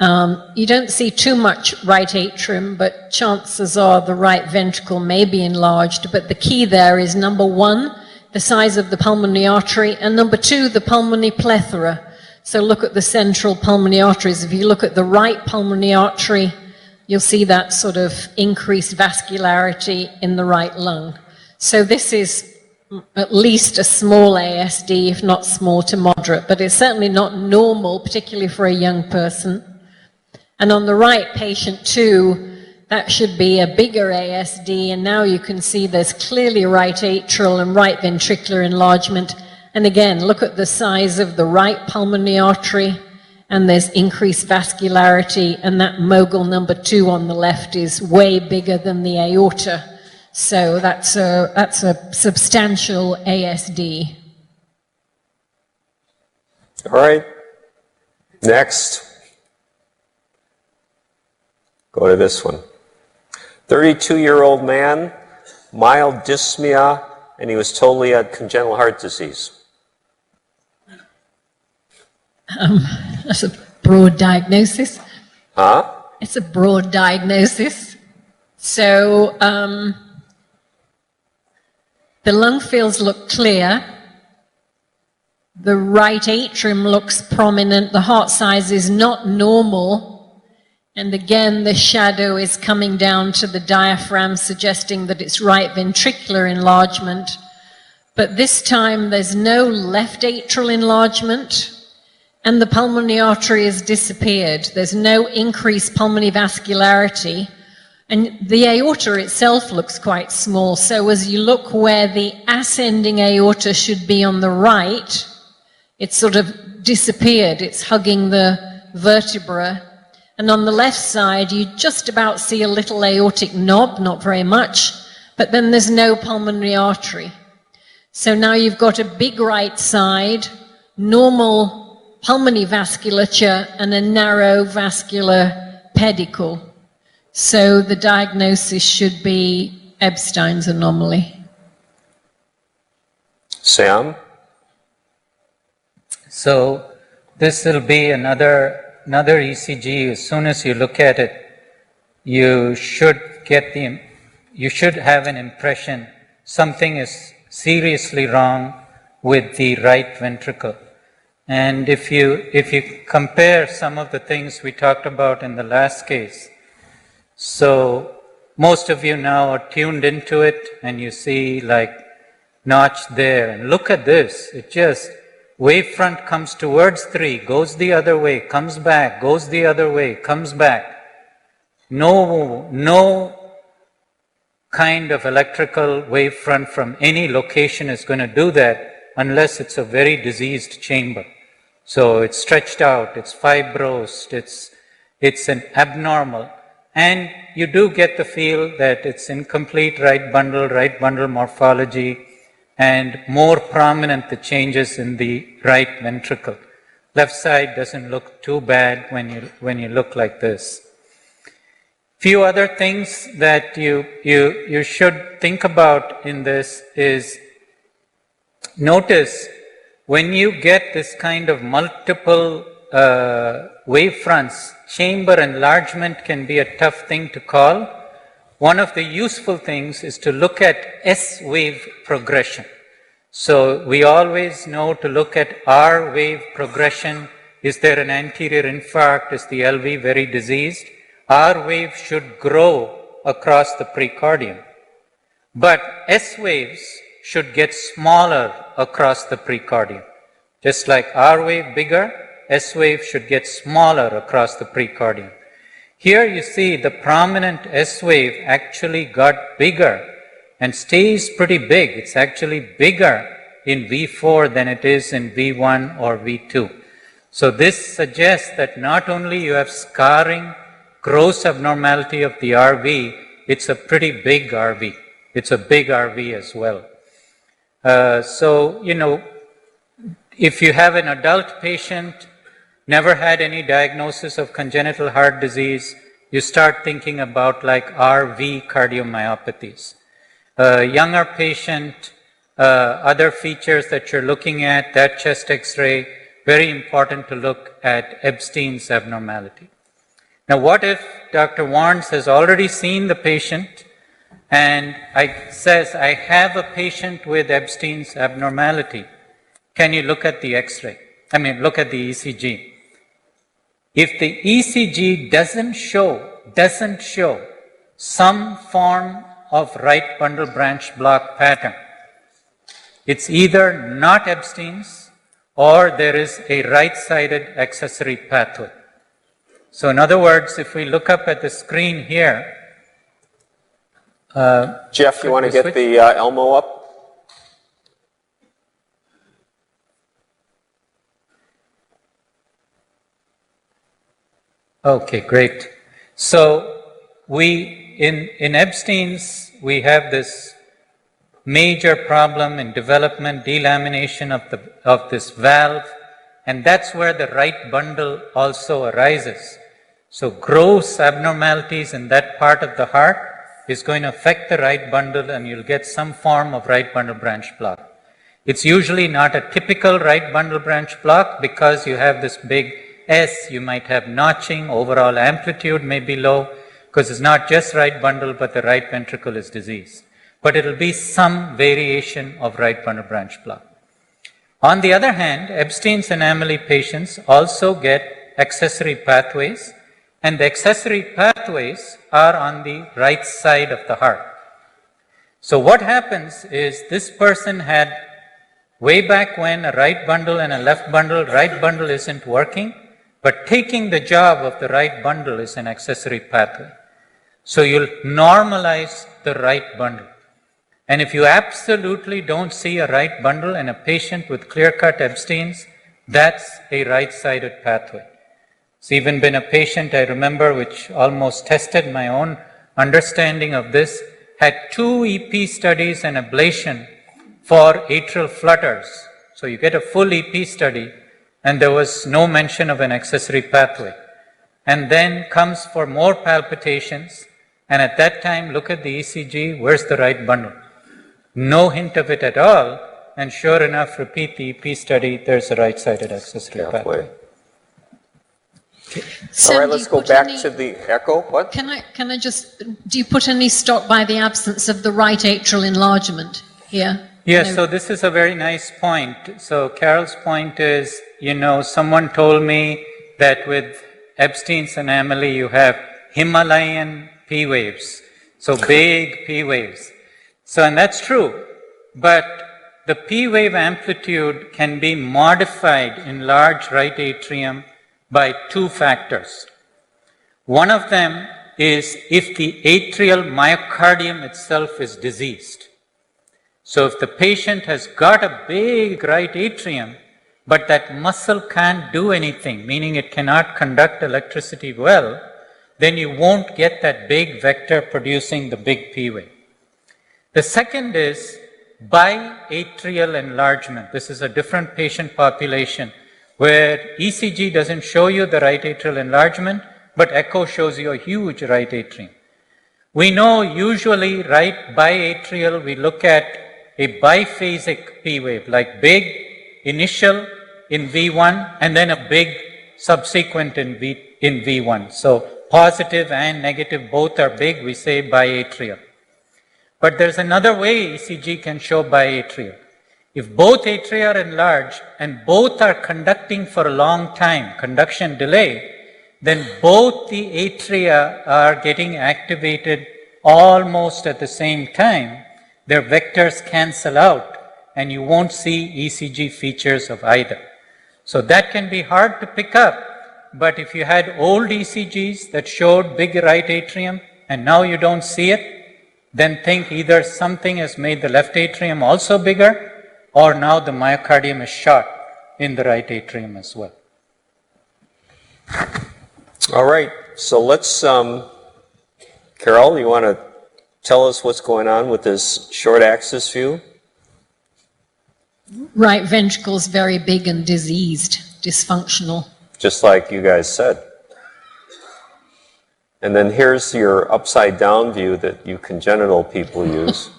You don't see too much right atrium, but chances are the right ventricle may be enlarged. But the key there is, number 1, the size of the pulmonary artery, and number 2, the pulmonary plethora. So look at the central pulmonary arteries. If you look at the right pulmonary artery, you'll see that sort of increased vascularity in the right lung. So this is at least a small ASD, if not small to moderate, but it's certainly not normal, particularly for a young person. And on the right, patient 2, that should be a bigger ASD, and now you can see there's clearly right atrial and right ventricular enlargement. And again, look at the size of the right pulmonary artery, and there's increased vascularity, and that mogul number 2 on the left is way bigger than the aorta. So that's a substantial ASD. All right. Next. Go to this one. 32-year-old man, mild dyspnea, and he was told he had congenital heart disease. That's a broad diagnosis. Huh? It's a broad diagnosis. So the lung fields look clear. The right atrium looks prominent. The heart size is not normal. And again, the shadow is coming down to the diaphragm, suggesting that it's right ventricular enlargement. But this time, there's no left atrial enlargement, and the pulmonary artery has disappeared. There's no increased pulmonary vascularity, and the aorta itself looks quite small. So as you look where the ascending aorta should be on the right, it's sort of disappeared. It's hugging the vertebra. And on the left side, you just about see a little aortic knob, not very much, but then there's no pulmonary artery. So now you've got a big right side, normal pulmonary vasculature, and a narrow vascular pedicle. So the diagnosis should be Ebstein's anomaly. Sam? So this will be another ECG. As soon as you look at it, you should have an impression something is seriously wrong with the right ventricle. And if you compare some of the things we talked about in the last case, so most of you now are tuned into it, and you see like notch there, and look at this, it just wavefront comes towards 3, goes the other way, comes back, goes the other way, comes back. No kind of electrical wavefront from any location is going to do that unless it's a very diseased chamber. So it's stretched out, it's fibrosed, it's an abnormal. And you do get the feel that it's incomplete right bundle morphology, and more prominent the changes in the right ventricle. Left side doesn't look too bad when you look like this. Few other things that you should think about in this is, notice when you get this kind of multiple wavefronts, chamber enlargement can be a tough thing to call. One of the useful things is to look at S wave progression. So we always know to look at R wave progression Is there an anterior infarct? Is the LV very diseased? R wave should grow across the precordium. But S waves should get smaller across the precordium. Just like R wave bigger, S wave should get smaller across the precordium. Here you see the prominent S wave actually got bigger and stays pretty big. It's actually bigger in V4 than it is in V1 or V2. So this suggests that not only you have scarring, gross abnormality of the RV, it's a pretty big RV. It's a big RV as well. If you have an adult patient, never had any diagnosis of congenital heart disease, you start thinking about like RV cardiomyopathies. Younger patient, other features that you're looking at, that chest X-ray, very important to look at Ebstein's abnormality. Now what if Dr. Warnes has already seen the patient and says, I have a patient with Ebstein's abnormality. Can you look at the X-ray? Look at the ECG. If the ECG doesn't show some form of right bundle branch block pattern, it's either not Ebstein's or there is a right-sided accessory pathway. So in other words, if we look up at the screen here, Jeff, you want to get the Elmo up? Okay, great. So in Ebstein's, we have this major problem in development, delamination of this valve, and that's where the right bundle also arises. So gross abnormalities in that part of the heart is going to affect the right bundle and you'll get some form of right bundle branch block. It's usually not a typical right bundle branch block because you have this big S, you might have notching, overall amplitude may be low because it's not just right bundle but the right ventricle is diseased. But it'll be some variation of right bundle branch block. On the other hand, Ebstein's anomaly patients also get accessory pathways, and the accessory pathways are on the right side of the heart. So what happens is this person had way back when a right bundle and a left bundle, right bundle isn't working, but taking the job of the right bundle is an accessory pathway. So you'll normalize the right bundle. And if you absolutely don't see a right bundle in a patient with clear-cut Ebstein's, that's a right-sided pathway. It's even been a patient I remember which almost tested my own understanding of this, had 2 EP studies and ablation for atrial flutters. So you get a full EP study and there was no mention of an accessory pathway. And then comes for more palpitations, and at that time look at the ECG, where's the right bundle? No hint of it at all, and sure enough, repeat the EP study, there's a right-sided accessory pathway. So all right, let's go back to the echo. What? Can I just, do you put any stock by the absence of the right atrial enlargement here? Yes, so this is a very nice point. So Carol's point is, someone told me that with Ebstein's anomaly, you have Himalayan P waves. So big P waves. So, and that's true, but the P wave amplitude can be modified in large right atrium by 2 factors. One of them is if the atrial myocardium itself is diseased. So if the patient has got a big right atrium, but that muscle can't do anything, meaning it cannot conduct electricity well, then you won't get that big vector producing the big P wave. The second is biatrial enlargement. This is a different patient population where ECG doesn't show you the right atrial enlargement, but echo shows you a huge right atrium. We know usually right biatrial, we look at a biphasic P wave, like big initial in V1 and then a big subsequent in V1. So positive and negative both are big, we say biatrial. But there's another way ECG can show biatrial. If both atria are enlarged and both are conducting for a long time, conduction delay, then both the atria are getting activated almost at the same time. Their vectors cancel out and you won't see ECG features of either. So that can be hard to pick up, but if you had old ECGs that showed big right atrium and now you don't see it, then think either something has made the left atrium also bigger, or now the myocardium is short in the right atrium as well. All right, so let's, Carol, you want to tell us what's going on with this short axis view? Right ventricle's very big and diseased, dysfunctional. Just like you guys said. And then here's your upside down view that you congenital people use.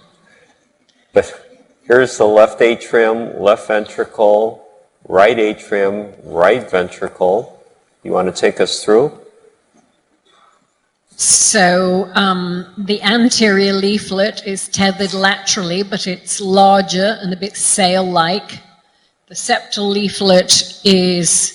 But here's the left atrium, left ventricle, right atrium, right ventricle. You want to take us through? So the anterior leaflet is tethered laterally, but it's larger and a bit sail-like. The septal leaflet is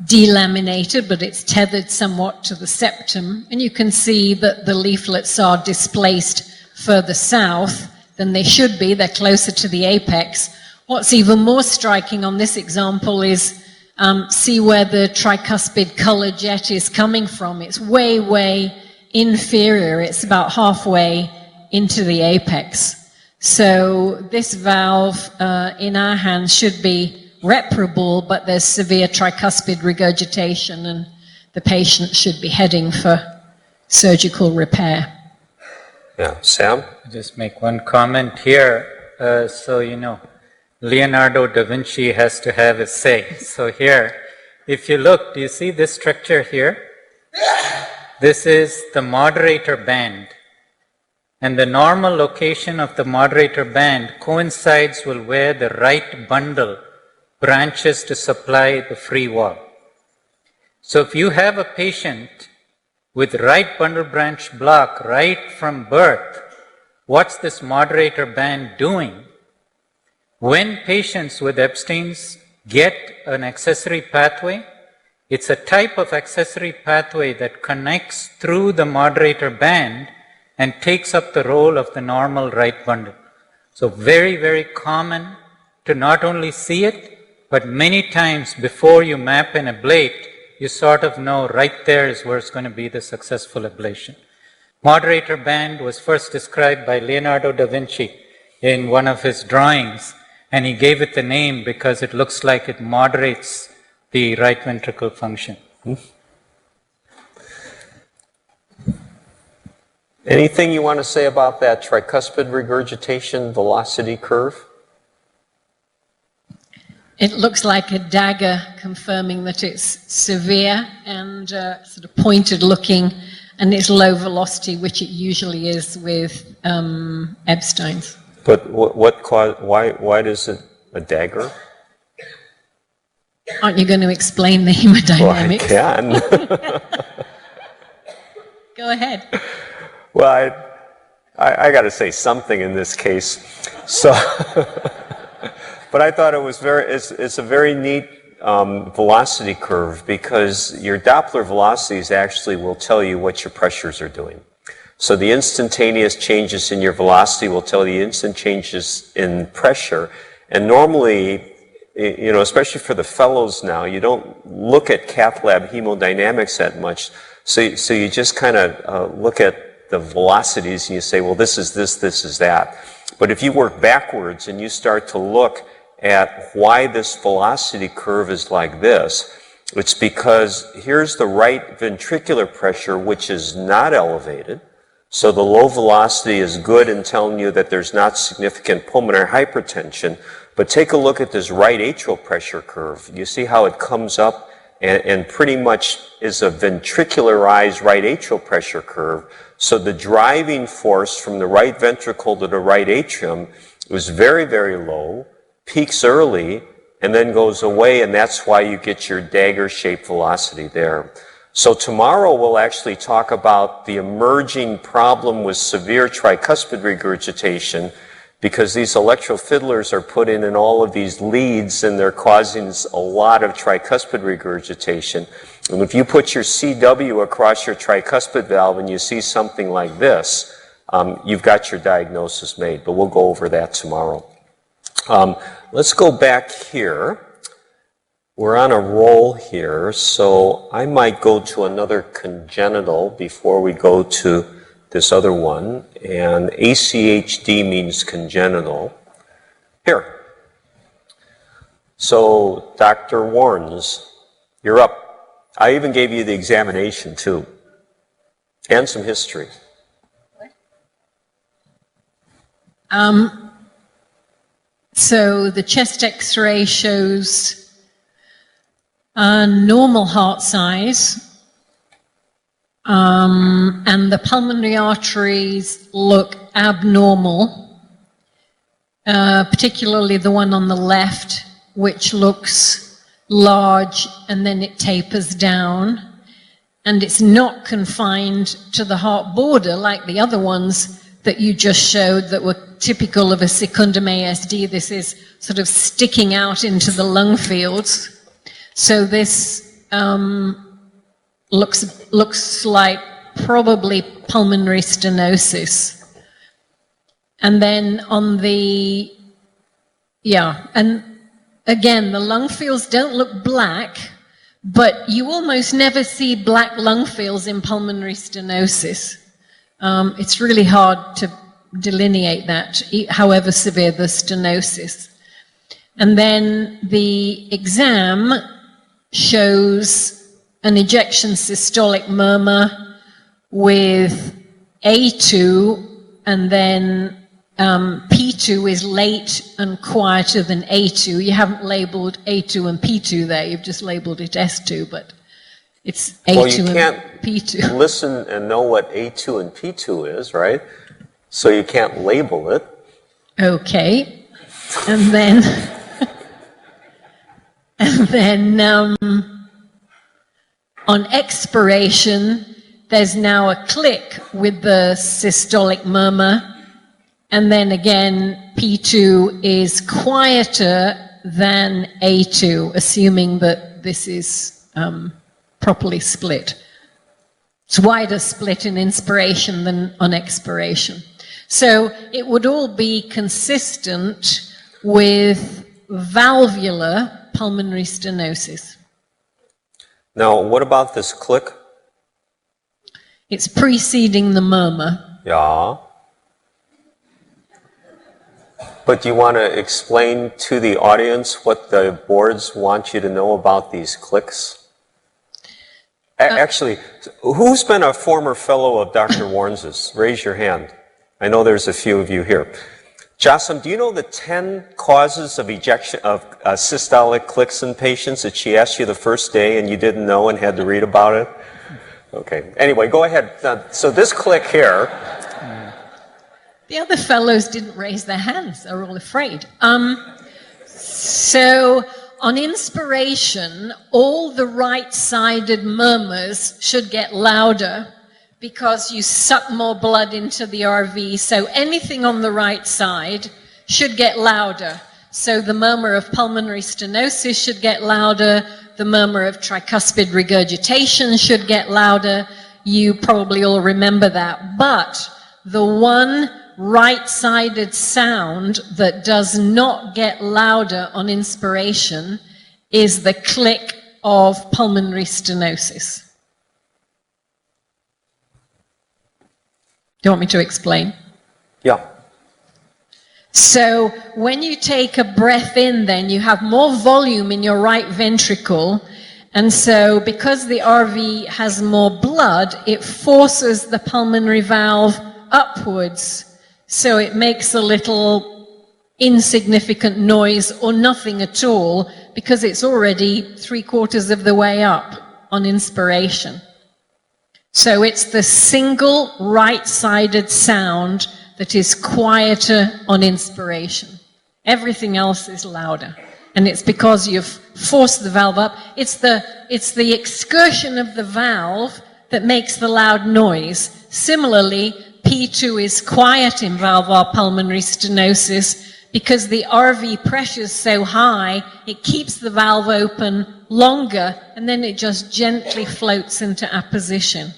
delaminated, but it's tethered somewhat to the septum. And you can see that the leaflets are displaced further south than they should be. They're closer to the apex. What's even more striking on this example is see where the tricuspid color jet is coming from. It's way, way inferior. It's about halfway into the apex. So this valve in our hands should be reparable, but there's severe tricuspid regurgitation and the patient should be heading for surgical repair. Yeah, Sam? Just make one comment here. Leonardo da Vinci has to have a say. So here, if you look, do you see this structure here? This is the moderator band. And the normal location of the moderator band coincides with where the right bundle branches to supply the free wall. So if you have a patient with right bundle branch block right from birth, what's this moderator band doing? When patients with Ebstein's get an accessory pathway, it's a type of accessory pathway that connects through the moderator band and takes up the role of the normal right bundle. So very, very common to not only see it, but many times before you map and ablate, you sort of know right there is where it's going to be the successful ablation. Moderator band was first described by Leonardo da Vinci in one of his drawings, and he gave it the name because it looks like it moderates the right ventricle function. Anything you want to say about that tricuspid regurgitation velocity curve? It looks like a dagger, confirming that it's severe and sort of pointed looking, and it's low velocity, which it usually is with Ebstein's. But why is it a dagger? Aren't you going to explain the hemodynamics? Well, I can. Go ahead. Well, I got to say something in this case. So, but I thought it was it's a very neat velocity curve because your Doppler velocities actually will tell you what your pressures are doing. So the instantaneous changes in your velocity will tell you instant changes in pressure. And normally, you know, especially for the fellows now, you don't look at cath lab hemodynamics that much. So you just kind of look at the velocities and you say, well, this is this, this is that. But if you work backwards and you start to look at why this velocity curve is like this, it's because here's the right ventricular pressure, which is not elevated. So the low velocity is good in telling you that there's not significant pulmonary hypertension. But take a look at this right atrial pressure curve. You see how it comes up and pretty much is a ventricularized right atrial pressure curve. So the driving force from the right ventricle to the right atrium was very, very low, peaks early, and then goes away, and that's why you get your dagger-shaped velocity there. So tomorrow we'll actually talk about the emerging problem with severe tricuspid regurgitation, because these electrofiddlers are put in all of these leads, and they're causing a lot of tricuspid regurgitation. And if you put your CW across your tricuspid valve and you see something like this, you've got your diagnosis made, but we'll go over that tomorrow. Let's go back here. We're on a roll here, so I might go to another congenital before we go to this other one, and ACHD means congenital. Here. So, Dr. Warnes, you're up. I even gave you the examination too, and some history. So the chest X-ray shows a normal heart size, and the pulmonary arteries look abnormal, particularly the one on the left, which looks large and then it tapers down, and it's not confined to the heart border like the other ones that you just showed that were typical of a secundum ASD. This is sort of sticking out into the lung fields. So this looks like probably pulmonary stenosis. And then on the, and again, the lung fields don't look black, but you almost never see black lung fields in pulmonary stenosis. It's really hard to delineate that, however severe the stenosis. And then the exam shows an ejection systolic murmur with A2, and then P2 is late and quieter than A2. You haven't labeled A2 and P2 there, you've just labeled it S2, but it's A2 and P2. Well, you can't listen and know what A2 and P2 is, right? So you can't label it. Okay. And then, on expiration, there's now a click with the systolic murmur. And then again, P2 is quieter than A2, assuming that this is properly split. It's wider split in inspiration than on expiration. So it would all be consistent with valvular pulmonary stenosis. Now, what about this click? It's preceding the murmur. Yeah. But do you want to explain to the audience what the boards want you to know about these clicks? Actually, who's been a former fellow of Dr. Warnes's? Raise your hand. I know there's a few of you here. Jocelyn, do you know the 10 causes of ejection of systolic clicks in patients that she asked you the first day and you didn't know and had to read about it? Okay. Anyway, go ahead. So this click here. The other fellows didn't raise their hands. They're all afraid. So on inspiration, all the right-sided murmurs should get louder because you suck more blood into the RV. So anything on the right side should get louder. So the murmur of pulmonary stenosis should get louder. The murmur of tricuspid regurgitation should get louder. You probably all remember that. But the one right-sided sound that does not get louder on inspiration is the click of pulmonary stenosis. Do you want me to explain? Yeah. So when you take a breath in, then you have more volume in your right ventricle, and so because the RV has more blood, it forces the pulmonary valve upwards. So it makes a little insignificant noise or nothing at all because it's already 3/4 of the way up on inspiration. So it's the single right-sided sound that is quieter on inspiration. Everything else is louder. And it's because you've forced the valve up. It's the excursion of the valve that makes the loud noise. Similarly, P2 is quiet in valvular pulmonary stenosis because the RV pressure is so high, it keeps the valve open longer, and then it just gently floats into apposition.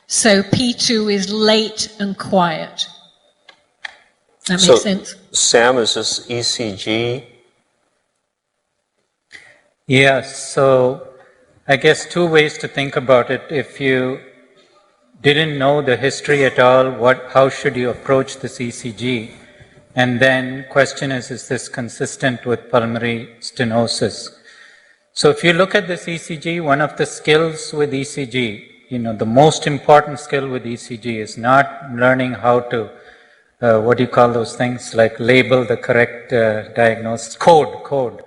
So P2 is late and quiet. That makes sense? Sam, is this ECG? Yes, so I guess two ways to think about it. If you didn't know the history at all, how should you approach this ECG? And then question is this consistent with pulmonary stenosis? So if you look at this ECG, one of the skills with ECG, the most important skill with ECG is not learning how to, what do you call those things, like label the correct diagnosis, code.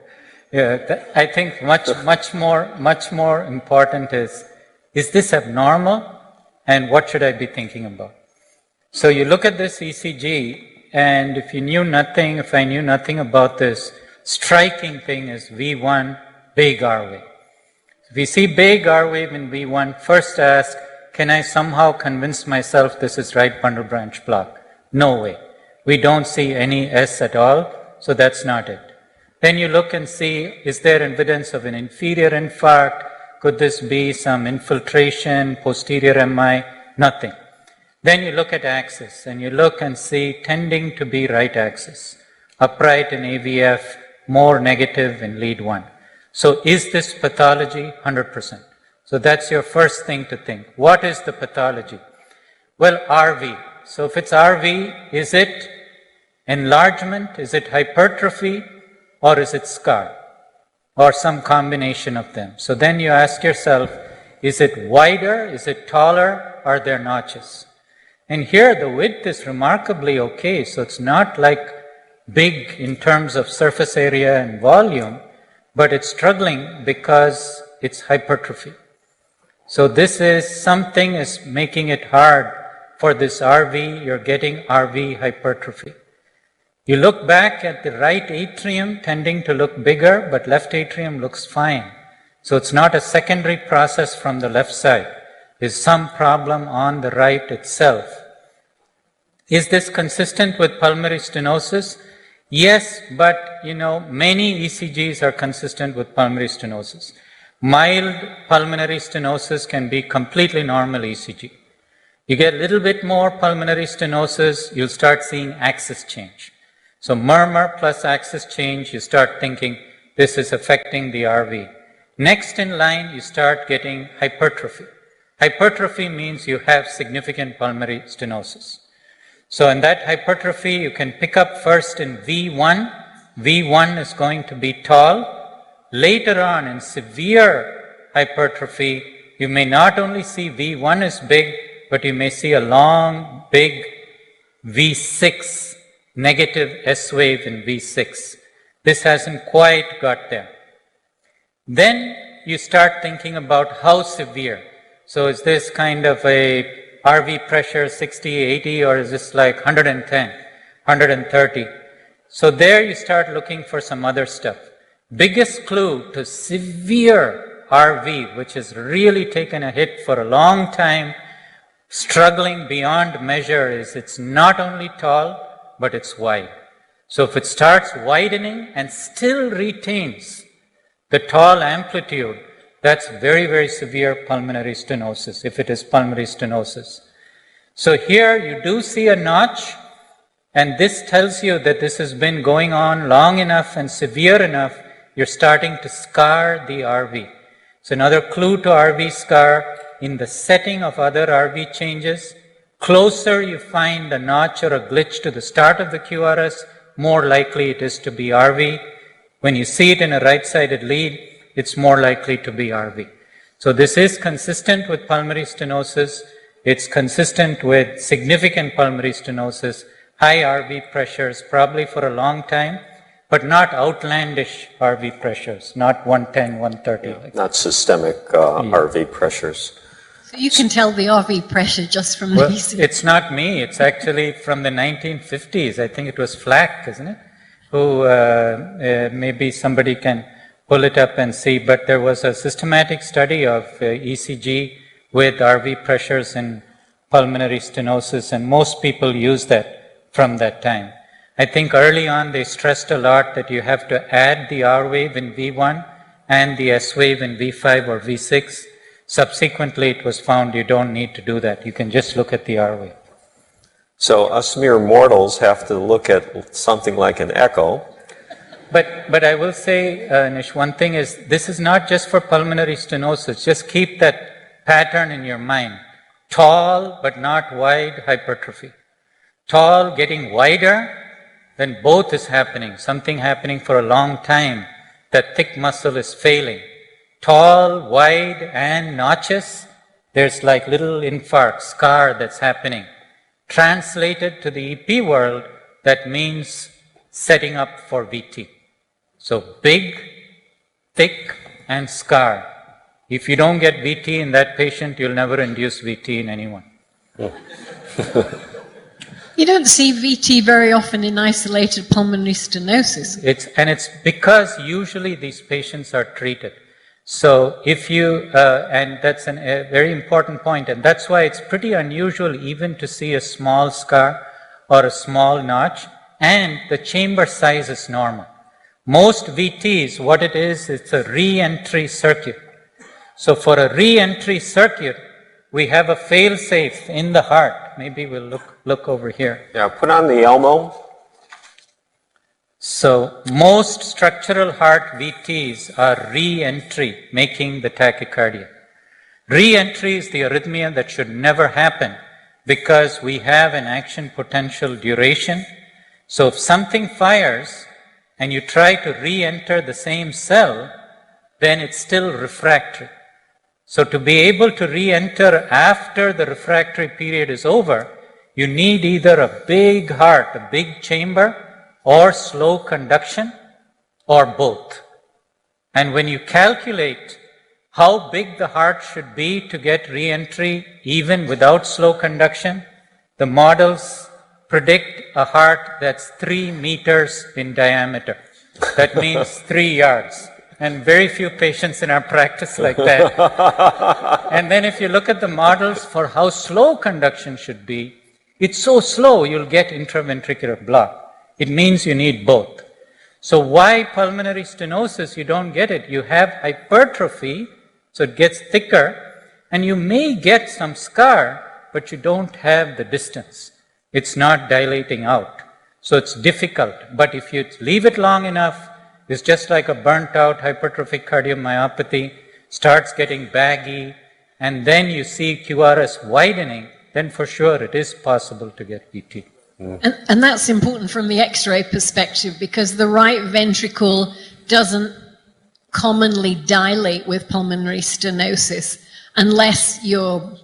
Yeah, I think much more important is this abnormal, and what should I be thinking about? So you look at this ECG, and if I knew nothing about this, striking thing is V1, big R wave. If we see big R wave in V1, first ask, can I somehow convince myself this is right bundle branch block? No way. We don't see any S at all, so that's not it. Then you look and see, is there evidence of an inferior infarct? Could this be some infiltration, posterior MI? Nothing. Then you look at axis, and you look and see tending to be right axis. Upright in AVF, more negative in lead 1. So is this pathology? 100%. So that's your first thing to think. What is the pathology? Well, RV. So if it's RV, is it enlargement? Is it hypertrophy? Or is it scar? Or some combination of them. So then you ask yourself, is it wider? Is it taller? Are there notches? And here the width is remarkably okay, so it's not like big in terms of surface area and volume, but it's struggling because it's hypertrophy. So this is something is making it hard for this RV, you're getting RV hypertrophy. You look back at the right atrium tending to look bigger, but left atrium looks fine. So it's not a secondary process from the left side. There's some problem on the right itself. Is this consistent with pulmonary stenosis? Yes, but many ECGs are consistent with pulmonary stenosis. Mild pulmonary stenosis can be completely normal ECG. You get a little bit more pulmonary stenosis, you'll start seeing axis change. So murmur plus axis change, you start thinking this is affecting the RV. Next in line, you start getting hypertrophy. Hypertrophy means you have significant pulmonary stenosis. So in that hypertrophy, you can pick up first in V1. V1 is going to be tall. Later on, in severe hypertrophy, you may not only see V1 is big, but you may see a long, big V6, negative S wave in V6. This hasn't quite got there. Then you start thinking about how severe. So is this kind of a RV pressure 60, 80, or is this like 110, 130? So there you start looking for some other stuff. Biggest clue to severe RV, which has really taken a hit for a long time, struggling beyond measure, is it's not only tall, but it's wide. So if it starts widening and still retains the tall amplitude, that's very, very severe pulmonary stenosis, if it is pulmonary stenosis. So here you do see a notch, and this tells you that this has been going on long enough and severe enough, you're starting to scar the RV. So another clue to RV scar, in the setting of other RV changes, closer you find a notch or a glitch to the start of the QRS, more likely it is to be RV. When you see it in a right-sided lead, it's more likely to be RV. So this is consistent with pulmonary stenosis. It's consistent with significant pulmonary stenosis, high RV pressures, probably for a long time, but not outlandish RV pressures, not 110, 130. Yeah, not systemic RV pressures. So you can tell the RV pressure just from the ECG. It's not me. It's actually from the 1950s. I think it was Flack, isn't it? Who maybe somebody can pull it up and see. But there was a systematic study of ECG with RV pressures in pulmonary stenosis, and most people use that from that time. I think early on they stressed a lot that you have to add the R wave in V1 and the S wave in V5 or V6. Subsequently, it was found you don't need to do that. You can just look at the R wave. So us mere mortals have to look at something like an echo. But I will say, Nish, one thing is, this is not just for pulmonary stenosis. Just keep that pattern in your mind. Tall but not wide hypertrophy. Tall getting wider, then both is happening. Something happening for a long time. That thick muscle is failing. Tall, wide, and notches, there's like little infarct, scar that's happening. Translated to the EP world, that means setting up for VT. So big, thick, and scar. If you don't get VT in that patient, you'll never induce VT in anyone. You don't see VT very often in isolated pulmonary stenosis. It's because usually these patients are treated. So if you, and that's a very important point, and that's why it's pretty unusual even to see a small scar or a small notch, and the chamber size is normal. Most VTs, what it is, it's a re-entry circuit. So for a re-entry circuit, we have a fail-safe in the heart. Maybe we'll look over here. Yeah, put on the Elmo. So most structural heart VTs are re-entry, making the tachycardia. Re-entry is the arrhythmia that should never happen because we have an action potential duration. So if something fires and you try to re-enter the same cell, then it's still refractory. So to be able to re-enter after the refractory period is over, you need either a big heart, a big chamber, or slow conduction, or both. And when you calculate how big the heart should be to get re-entry even without slow conduction, the models predict a heart that's 3 meters in diameter. That means 3 yards. And very few patients in our practice like that. And then if you look at the models for how slow conduction should be, it's so slow you'll get intraventricular block. It means you need both. So why pulmonary stenosis? You don't get it. You have hypertrophy, so it gets thicker, and you may get some scar, but you don't have the distance. It's not dilating out. So it's difficult. But if you leave it long enough, it's just like a burnt out hypertrophic cardiomyopathy, starts getting baggy, and then you see QRS widening, then for sure it is possible to get VT. And that's important from the X-ray perspective because the right ventricle doesn't commonly dilate with pulmonary stenosis unless you're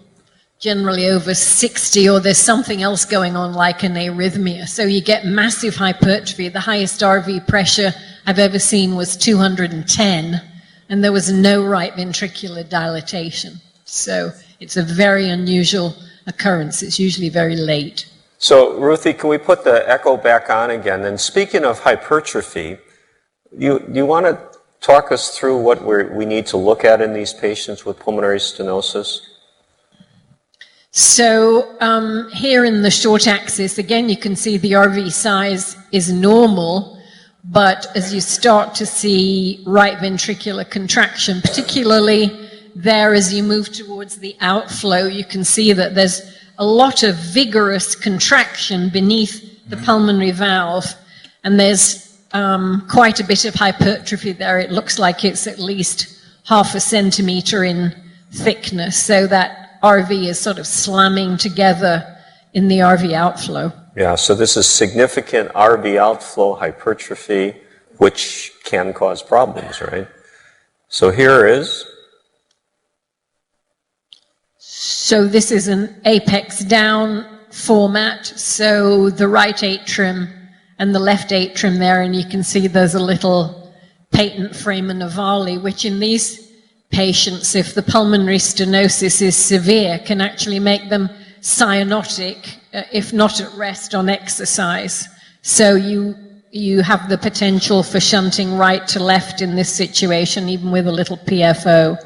generally over 60 or there's something else going on like an arrhythmia. So you get massive hypertrophy. The highest RV pressure I've ever seen was 210, and there was no right ventricular dilatation. So it's a very unusual occurrence. It's usually very late. So, Ruthie, can we put the echo back on again? And speaking of hypertrophy, you want to talk us through what we need to look at in these patients with pulmonary stenosis? So here in the short axis, again, you can see the RV size is normal, but as you start to see right ventricular contraction, particularly there as you move towards the outflow, you can see that there's a lot of vigorous contraction beneath the pulmonary valve, and there's quite a bit of hypertrophy there. It looks like it's at least 0.5 centimeter in thickness, so that RV is sort of slamming together in the RV outflow. Yeah, so this is significant RV outflow hypertrophy, which can cause problems, right? So here is... So this is an apex down format, so the right atrium and the left atrium there, and you can see there's a little patent foramen ovale, which in these patients, if the pulmonary stenosis is severe, can actually make them cyanotic, if not at rest on exercise. So you have the potential for shunting right to left in this situation, even with a little PFO.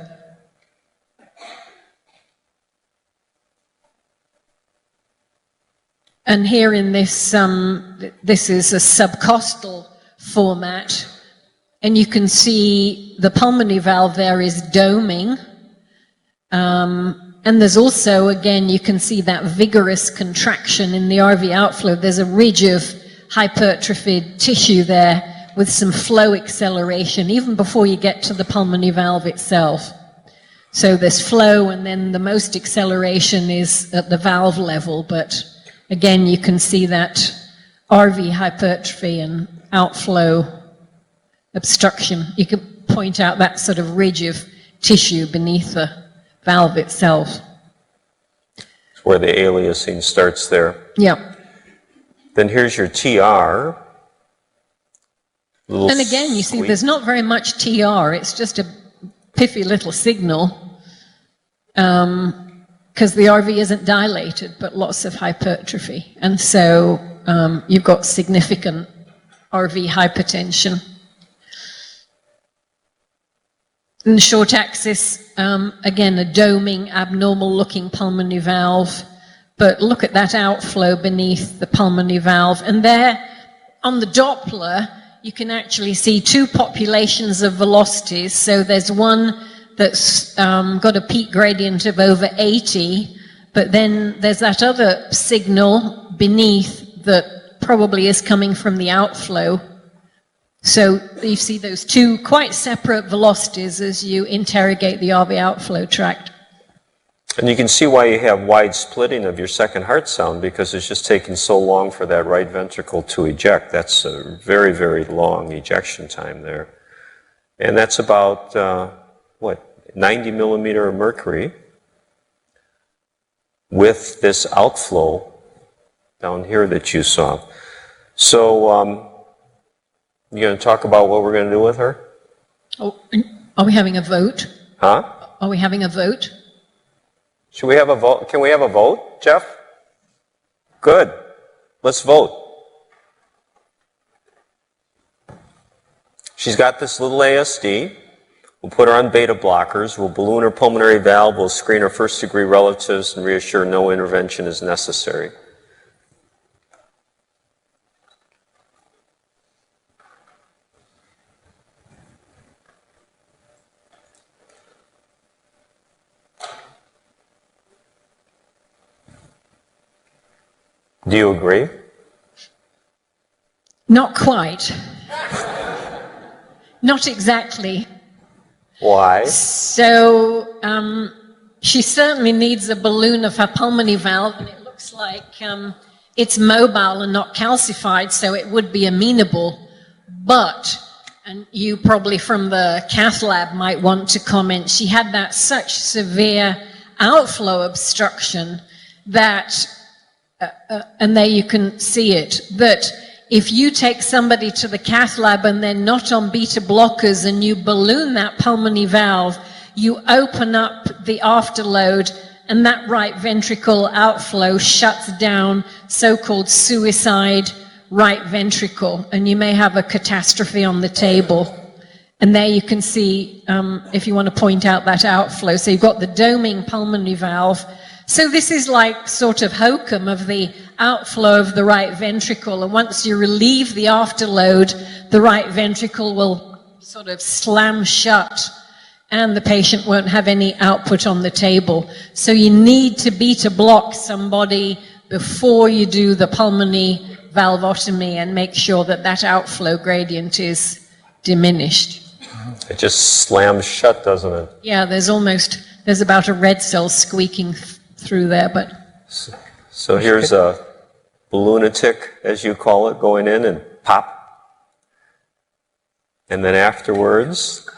And here in this, this is a subcostal format, and you can see the pulmonary valve there is doming. And there's also, again, you can see that vigorous contraction in the RV outflow. There's a ridge of hypertrophied tissue there with some flow acceleration, even before you get to the pulmonary valve itself. So there's flow, and then the most acceleration is at the valve level, but again, you can see that RV hypertrophy and outflow obstruction. You can point out that sort of ridge of tissue beneath the valve itself. It's where the aliasing starts there. Yeah. Then here's your TR. And again, you see there's not very much TR. It's just a piffy little signal because the RV isn't dilated, but lots of hypertrophy. And so you've got significant RV hypertension. In the short axis, again, a doming, abnormal-looking pulmonary valve. But look at that outflow beneath the pulmonary valve. And there, on the Doppler, you can actually see two populations of velocities. So there's one that's got a peak gradient of over 80, but then there's that other signal beneath that probably is coming from the outflow. So you see those two quite separate velocities as you interrogate the RV outflow tract. And you can see why you have wide splitting of your second heart sound, because it's just taking so long for that right ventricle to eject. That's a very, very long ejection time there. And that's about, 90 millimeter of mercury with this outflow down here that you saw. So, you going to talk about what we're going to do with her? Oh, are we having a vote? Huh? Are we having a vote? Should we have a vote? Can we have a vote, Jeff? Good. Let's vote. She's got this little ASD. We'll put her on beta blockers. We'll balloon her pulmonary valve. We'll screen her first degree relatives and reassure no intervention is necessary. Do you agree? Not quite. Not exactly. Why? So she certainly needs a balloon of her pulmonary valve, and it looks like it's mobile and not calcified, so it would be amenable. But, and you probably from the cath lab might want to comment, she had that such severe outflow obstruction that and there you can see it, that if you take somebody to the cath lab and they're not on beta blockers and you balloon that pulmonary valve, you open up the afterload and that right ventricle outflow shuts down so-called suicide right ventricle, and you may have a catastrophe on the table. And there you can see, if you want to point out that outflow, so you've got the doming pulmonary valve. So this is like sort of hokum of the outflow of the right ventricle, and once you relieve the afterload, the right ventricle will sort of slam shut and the patient won't have any output on the table. So you need to beta block somebody before you do the pulmonary valvotomy and make sure that that outflow gradient is diminished. It just slams shut, doesn't it? Yeah, there's about a red cell squeaking through there, but... So here's a lunatic, as you call it, going in and pop. And then afterwards,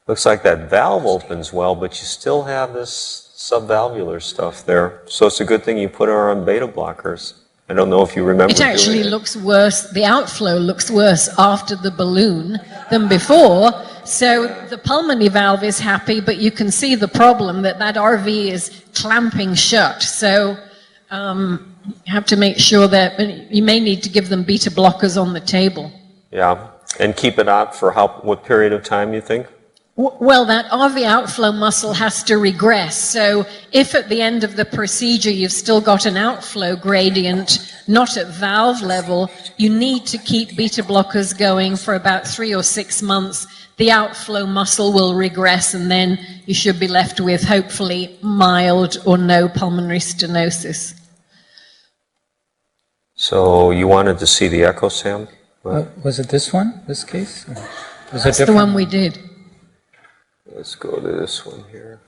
looks like that valve opens well, but you still have this subvalvular stuff there. So it's a good thing you put her on beta blockers. I don't know if you remember. It actually looks worse, the outflow looks worse after the balloon than before. So the pulmonary valve is happy, but you can see the problem that RV is clamping shut. So you have to make sure that you may need to give them beta blockers on the table. Yeah, and keep it out for what period of time, you think? Well, that RV outflow muscle has to regress. So if at the end of the procedure you've still got an outflow gradient, not at valve level, you need to keep beta blockers going for about 3 or 6 months. The outflow muscle will regress, and then you should be left with hopefully mild or no pulmonary stenosis. So you wanted to see the echo, Sam? Was it this one, this case? Or was it That's the different? one we did. Let's go to this one here.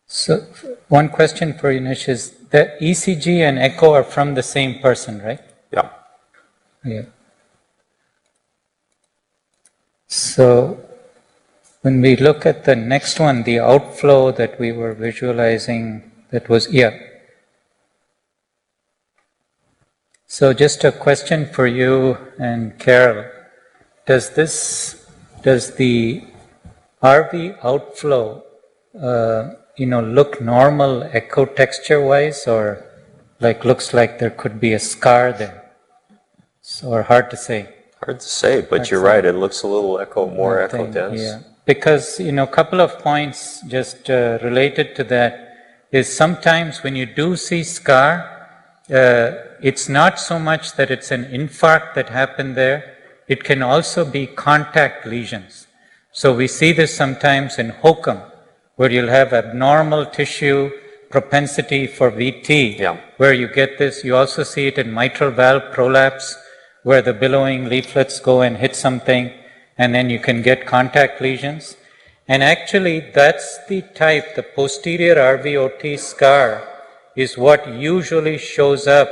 So, one question for you, Nish, is the ECG and echo are from the same person, right? Yeah. Yeah. So, when we look at the next one, the outflow that we were visualizing, that was, yeah. So, just a question for you and Carol. Does the RV outflow, look normal echo texture wise, or looks like there could be a scar there? Or hard to say? Hard to say, but you're right. It looks a little more echo dense. Yeah, because, a couple of points just related to that is sometimes when you do see scar, it's not so much that it's an infarct that happened there. It can also be contact lesions. So we see this sometimes in hokum, where you'll have abnormal tissue propensity for VT, where you get this. You also see it in mitral valve prolapse, where the billowing leaflets go and hit something, and then you can get contact lesions. And actually, that's the type, the posterior RVOT scar is what usually shows up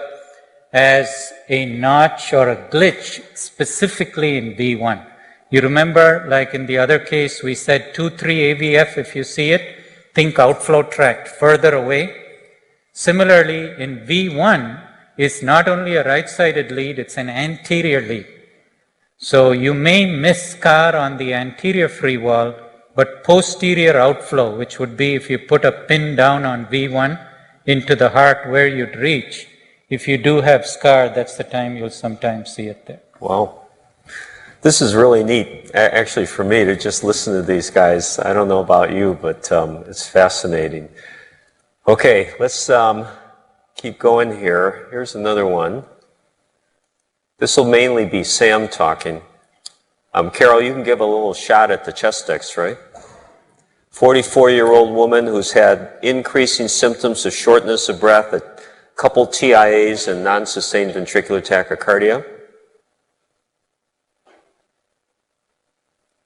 as a notch or a glitch, specifically in V1. You remember, like in the other case, we said 2-3 AVF, if you see it, think outflow tract further away. Similarly, in V1, it's not only a right-sided lead, it's an anterior lead. So you may miss scar on the anterior free wall, but posterior outflow, which would be if you put a pin down on V1 into the heart where you'd reach, if you do have scar, that's the time you'll sometimes see it there. Wow. This is really neat, actually, for me to just listen to these guys. I don't know about you, but it's fascinating. Okay, let's keep going here. Here's another one. This will mainly be Sam talking. Carol, you can give a little shot at the chest X-ray. 44-year-old woman who's had increasing symptoms of shortness of breath, a couple TIAs, and non-sustained ventricular tachycardia.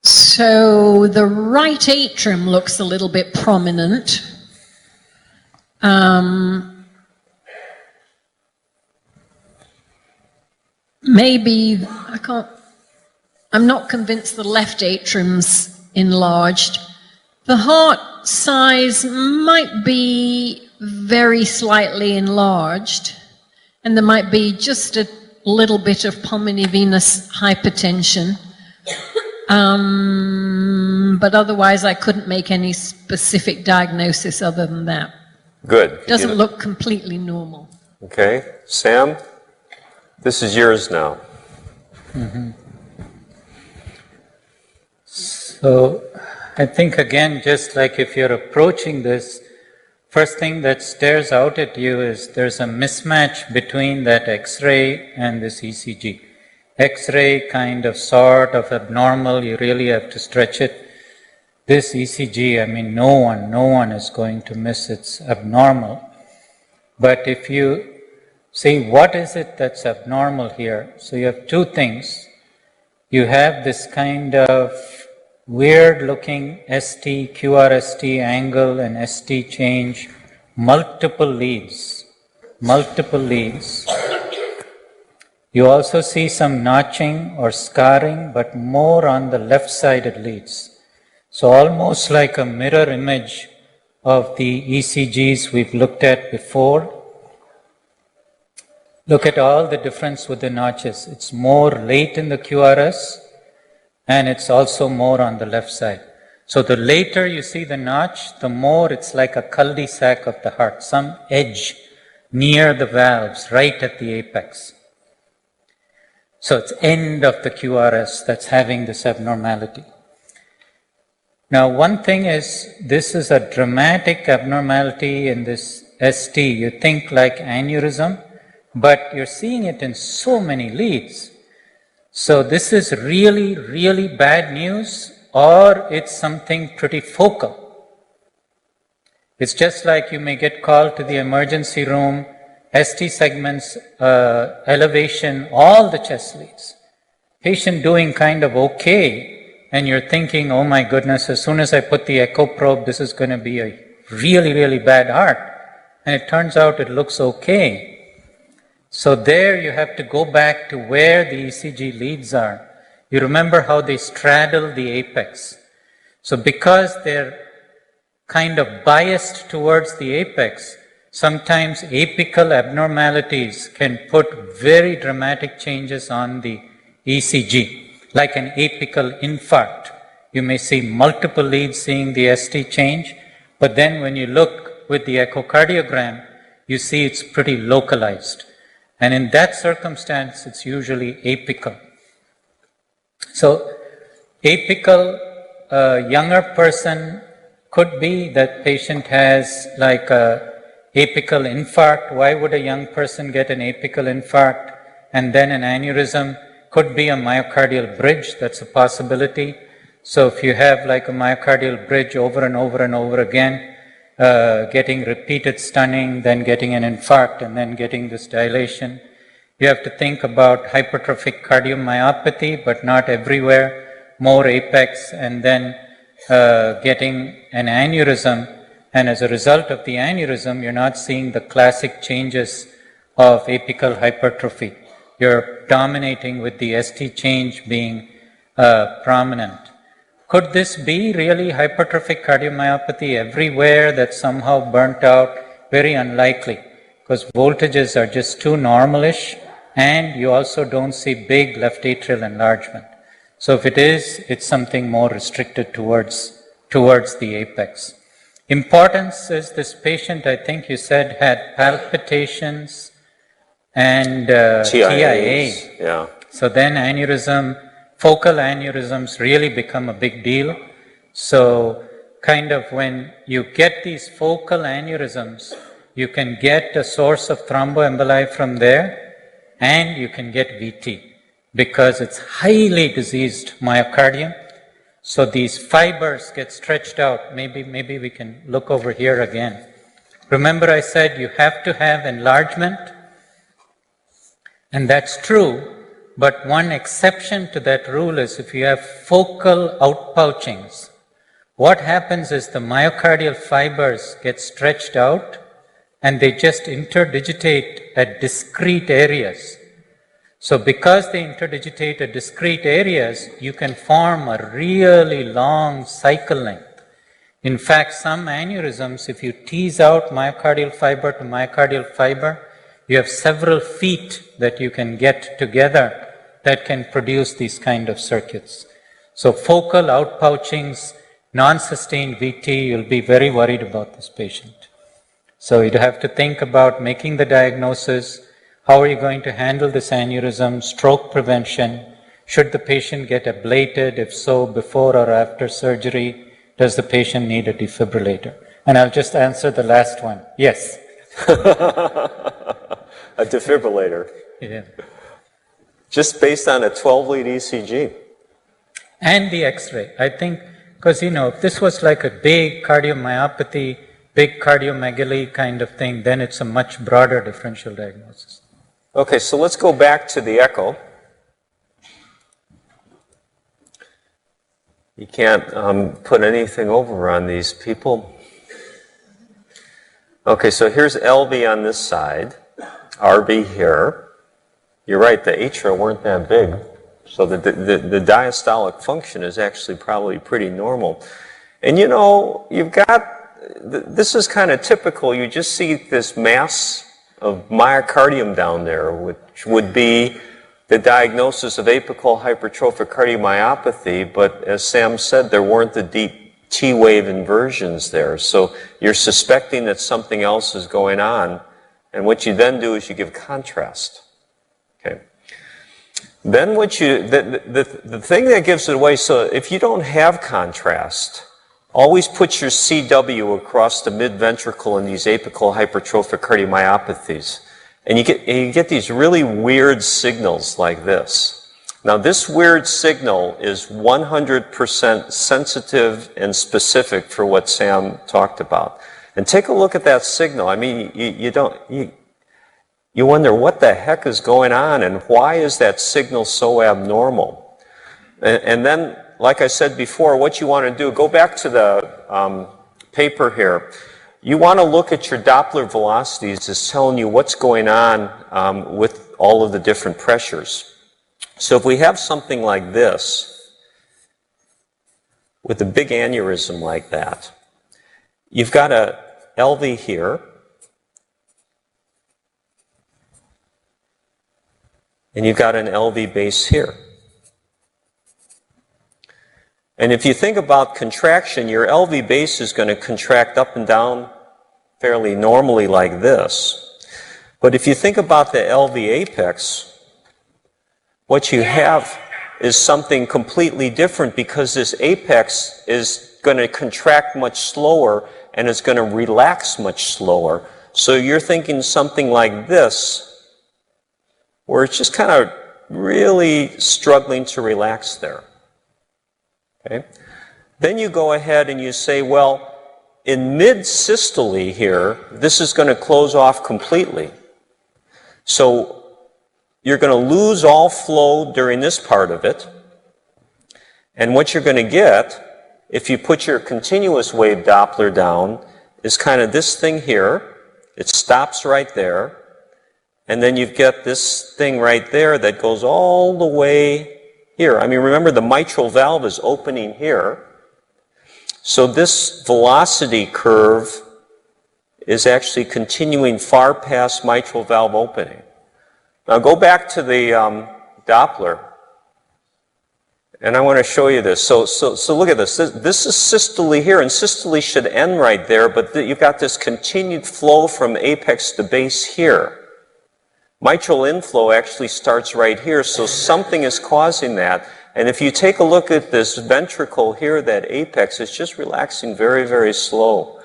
So the right atrium looks a little bit prominent. Maybe, I'm not convinced the left atrium's enlarged. The heart size might be very slightly enlarged, and there might be just a little bit of pulmonary venous hypertension. But otherwise, I couldn't make any specific diagnosis other than that. Good. Doesn't look completely normal. Okay. Sam, this is yours now. Mm-hmm. So I think, again, just like if you're approaching this, first thing that stares out at you is there's a mismatch between that X-ray and this ECG. X-ray kind of sort of abnormal, you really have to stretch it. This ECG, I mean, no one is going to miss it's abnormal. But if you see what is it that's abnormal here, so you have two things. You have this kind of weird looking ST, QRST angle and ST change, multiple leads. You also see some notching or scarring, but more on the left-sided leads. So almost like a mirror image of the ECGs we've looked at before. Look at all the difference with the notches. It's more late in the QRS, and it's also more on the left side. So the later you see the notch, the more it's like a cul-de-sac of the heart, some edge near the valves, right at the apex. So it's end of the QRS that's having this abnormality. Now, one thing is, this is a dramatic abnormality in this ST. You think like aneurysm, but you're seeing it in so many leads. So this is really, really bad news, or it's something pretty focal. It's just like you may get called to the emergency room, ST segments, elevation, all the chest leads. Patient doing kind of okay, and you're thinking, oh my goodness, as soon as I put the echo probe, this is going to be a really, really bad heart. And it turns out it looks okay. So there you have to go back to where the ECG leads are. You remember how they straddle the apex. So because they're kind of biased towards the apex, sometimes apical abnormalities can put very dramatic changes on the ECG, like an apical infarct. You may see multiple leads seeing the ST change, but then when you look with the echocardiogram, you see it's pretty localized. And in that circumstance, it's usually apical. So apical, younger person, could be that patient has like a apical infarct. Why would a young person get an apical infarct and then an aneurysm? Could be a myocardial bridge, that's a possibility. So if you have like a myocardial bridge over and over and over again, getting repeated stunning, then getting an infarct, and then getting this dilation, you have to think about hypertrophic cardiomyopathy, but not everywhere, more apex, and then getting an aneurysm, and as a result of the aneurysm, you're not seeing the classic changes of apical hypertrophy. You're dominating with the ST change being prominent. Could this be really hypertrophic cardiomyopathy everywhere that's somehow burnt out? Very unlikely, because voltages are just too normalish, and you also don't see big left atrial enlargement. So if it is, it's something more restricted towards the apex. Importance is this patient, I think you said, had palpitations and TIA. Yeah. So then aneurysm, focal aneurysms really become a big deal. So kind of when you get these focal aneurysms, you can get a source of thromboemboli from there, and you can get VT, because it's highly diseased myocardium. So these fibers get stretched out. Maybe we can look over here again. Remember I said you have to have enlargement, and that's true, but one exception to that rule is if you have focal outpouchings. What happens is the myocardial fibers get stretched out, and they just interdigitate at discrete areas. So because they interdigitate at discrete areas, you can form a really long cycle length. In fact, some aneurysms, if you tease out myocardial fiber to myocardial fiber, you have several feet that you can get together that can produce these kind of circuits. So focal outpouchings, non-sustained VT, you'll be very worried about this patient. So you'd have to think about making the diagnosis. How are you going to handle this aneurysm? Stroke prevention. Should the patient get ablated? If so, before or after surgery? Does the patient need a defibrillator? And I'll just answer the last one. Yes. A defibrillator. Yeah. Just based on a 12-lead ECG. And the X-ray. I think, because if this was like a big cardiomyopathy, big cardiomegaly kind of thing, then it's a much broader differential diagnosis. Okay, so let's go back to the echo. You can't put anything over on these people. Okay, so here's LV on this side, RV here. You're right, the atria weren't that big. So the diastolic function is actually probably pretty normal. And you've got, this is kind of typical. You just see this mass of myocardium down there, which would be the diagnosis of apical hypertrophic cardiomyopathy, but as Sam said, there weren't the deep T-wave inversions there. So you're suspecting that something else is going on, and what you then do is you give contrast. Okay. Then the thing that gives it away, so if you don't have contrast, always put your CW across the mid-ventricle in these apical hypertrophic cardiomyopathies. And you get these really weird signals like this. Now this weird signal is 100% sensitive and specific for what Sam talked about. And take a look at that signal. I mean, you wonder what the heck is going on and why is that signal so abnormal? And then, like I said before, what you want to do, go back to the paper here. You want to look at your Doppler velocities as telling you what's going on with all of the different pressures. So if we have something like this, with a big aneurysm like that, you've got a LV here, and you've got an LV base here. And if you think about contraction, your LV base is going to contract up and down fairly normally like this. But if you think about the LV apex, what you have is something completely different because this apex is going to contract much slower and it's going to relax much slower. So you're thinking something like this, where it's just kind of really struggling to relax there. Okay? Then you go ahead and you say, well, in mid-systole here, this is going to close off completely. So you're going to lose all flow during this part of it. And what you're going to get, if you put your continuous wave Doppler down, is kind of this thing here. It stops right there. And then you've got this thing right there that goes all the way here. I mean, remember the mitral valve is opening here. So this velocity curve is actually continuing far past mitral valve opening. Now go back to the Doppler. And I want to show you this. So look at this. This is systole here, and systole should end right there, but you've got this continued flow from apex to base here. Mitral inflow actually starts right here, so something is causing that. And if you take a look at this ventricle here, that apex is just relaxing very, very slow.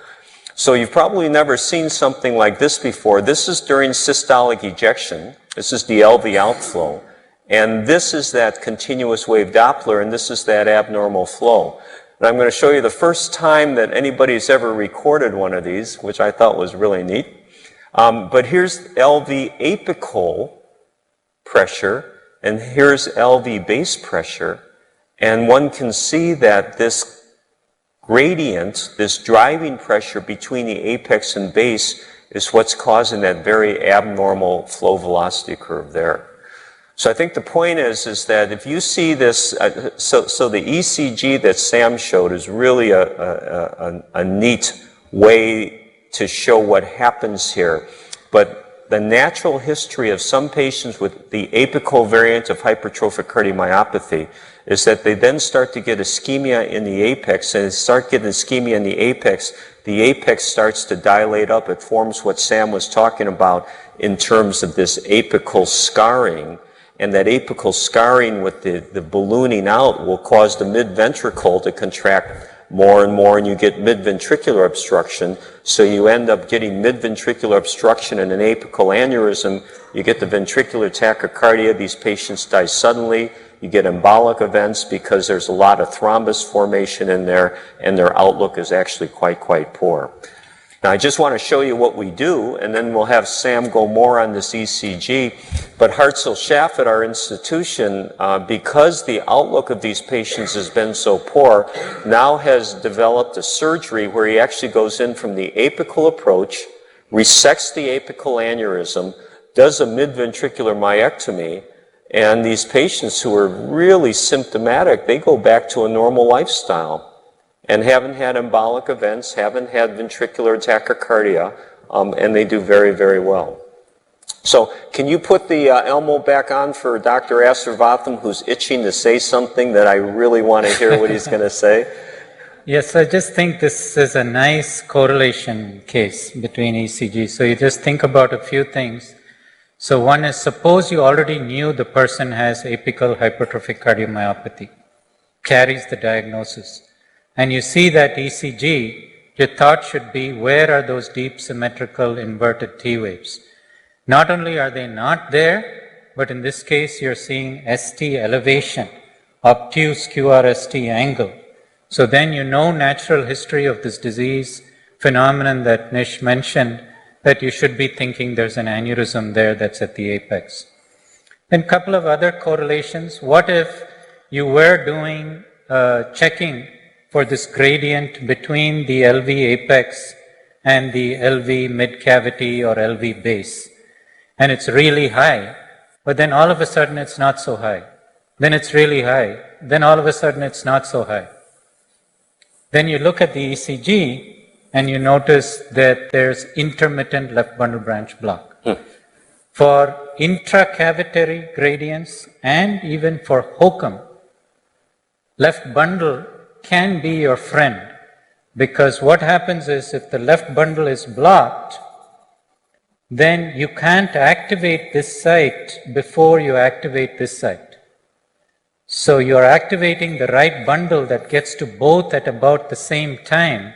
So you've probably never seen something like this before. This is during systolic ejection. This is the LV outflow. And this is that continuous wave Doppler, and this is that abnormal flow. And I'm going to show you the first time that anybody's ever recorded one of these, which I thought was really neat. But here's LV apical pressure, and here's LV base pressure. And one can see that this gradient, this driving pressure between the apex and base, is what's causing that very abnormal flow velocity curve there. So I think the point is that if you see this, so the ECG that Sam showed is really a neat way to show what happens here. But the natural history of some patients with the apical variant of hypertrophic cardiomyopathy is that they then start to get ischemia in the apex, and they start getting ischemia in the apex starts to dilate up. It forms what Sam was talking about in terms of this apical scarring. And that apical scarring with the ballooning out will cause the mid-ventricle to contract more and more, and you get mid-ventricular obstruction. So you end up getting mid-ventricular obstruction and an apical aneurysm. You get the ventricular tachycardia. These patients die suddenly. You get embolic events because there's a lot of thrombus formation in there, and their outlook is actually quite poor. Now, I just want to show you what we do, and then we'll have Sam go more on this ECG. But Hartzell-Schaff at our institution, because the outlook of these patients has been so poor, now has developed a surgery where he actually goes in from the apical approach, resects the apical aneurysm, does a mid-ventricular myectomy, and these patients who are really symptomatic, they go back to a normal lifestyle and haven't had embolic events, haven't had ventricular tachycardia, and they do very, very well. So can you put the Elmo back on for Dr. Asirvatham, who's itching to say something that I really want to hear what he's going to say? Yes, I just think this is a nice correlation case between ECG. So you just think about a few things. So one is, suppose you already knew the person has apical hypertrophic cardiomyopathy, carries the diagnosis, and you see that ECG, your thought should be, where are those deep symmetrical inverted T waves? Not only are they not there, but in this case you're seeing ST elevation, obtuse QRST angle. So then you know natural history of this disease phenomenon that Nish mentioned, that you should be thinking there's an aneurysm there that's at the apex. Then a couple of other correlations. What if you were doing checking for this gradient between the LV apex and the LV mid cavity or LV base, and it's really high, but then all of a sudden it's not so high. Then it's really high. Then all of a sudden it's not so high. Then you look at the ECG and you notice that there's intermittent left bundle branch block. For intracavitary gradients and even for HOCM, left bundle can be your friend, because what happens is if the left bundle is blocked, then you can't activate this site before you activate this site. So you're activating the right bundle that gets to both at about the same time.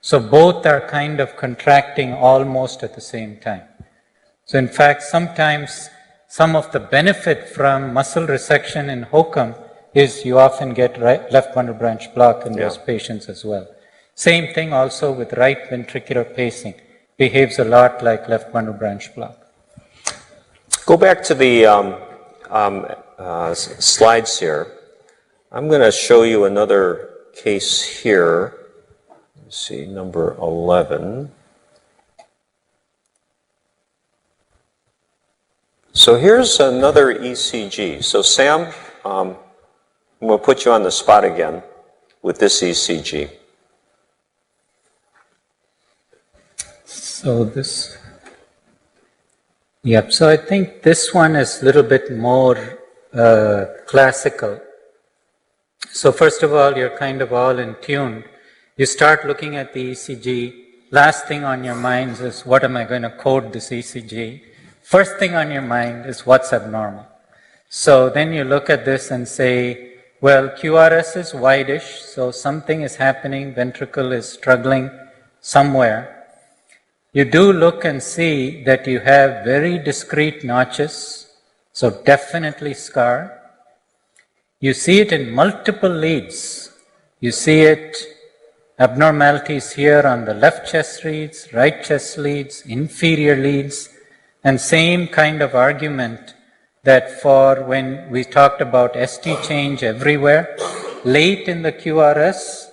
So both are kind of contracting almost at the same time. So in fact, sometimes some of the benefit from muscle resection in HOCM is you often get left bundle branch block in those patients as well. Same thing also with right ventricular pacing. Behaves a lot like left bundle branch block. Go back to the slides here. I'm going to show you another case here. Let's see, number 11. So here's another ECG. So Sam, I'm going to put you on the spot again with this ECG. So this, yep, so I think this one is a little bit more classical. So first of all, you're kind of all in tune. You start looking at the ECG. Last thing on your mind is, what am I going to code this ECG? First thing on your mind is what's abnormal. So then you look at this and say, well, QRS is whitish, so something is happening, ventricle is struggling somewhere. You do look and see that you have very discrete notches, so definitely scar. You see it in multiple leads. You see it, abnormalities here on the left chest leads, right chest leads, inferior leads, and same kind of argument that for when we talked about ST change everywhere, late in the QRS,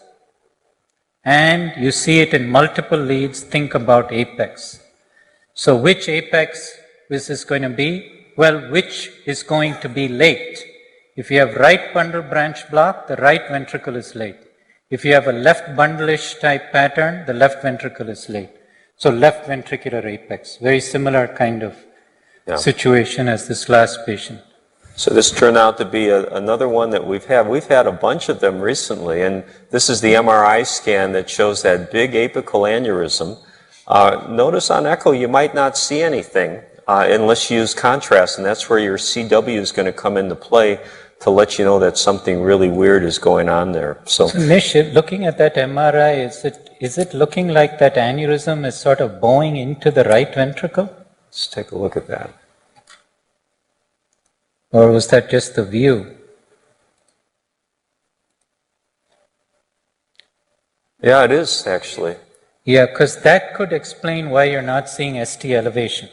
and you see it in multiple leads, think about apex. So which apex is this going to be? Well, which is going to be late? If you have right bundle branch block, the right ventricle is late. If you have a left bundle-ish type pattern, the left ventricle is late. So left ventricular apex, very similar kind of situation as this last patient. So this turned out to be another one that we've had. We've had a bunch of them recently, and this is the MRI scan that shows that big apical aneurysm. Notice on echo you might not see anything unless you use contrast, and that's where your CW is going to come into play to let you know that something really weird is going on there. So Nish, looking at that MRI, is it looking like that aneurysm is sort of bowing into the right ventricle? let's take a look at that. Or was that just the view? Yeah, it is actually. Yeah, because that could explain why you're not seeing ST elevation.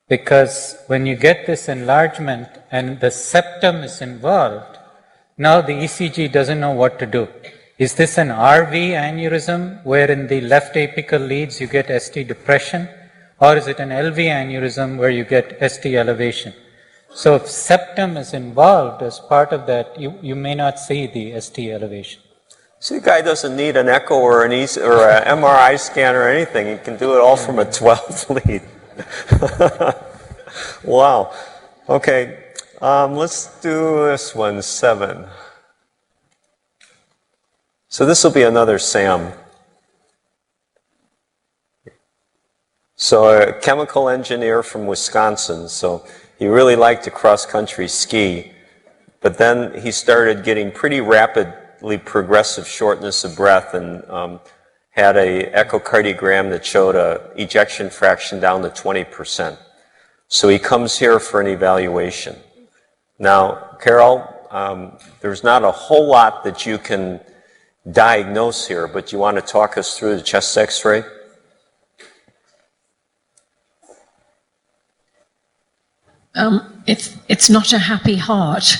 Because when you get this enlargement and the septum is involved, now the ECG doesn't know what to do. Is this an RV aneurysm where in the left apical leads you get ST depression? Or is it an LV aneurysm where you get ST elevation? So if septum is involved as part of that, you may not see the ST elevation. See, the guy doesn't need an echo or an MRI scan or anything. He can do it all from a 12 lead. Wow. Okay, let's do this one, 7. So this will be another Sam. So a chemical engineer from Wisconsin, so he really liked to cross-country ski, but then he started getting pretty rapidly progressive shortness of breath and had a echocardiogram that showed a ejection fraction down to 20%. So he comes here for an evaluation. Now, Carol, there's not a whole lot that you can diagnose here, but you want to talk us through the chest x-ray? It's not a happy heart.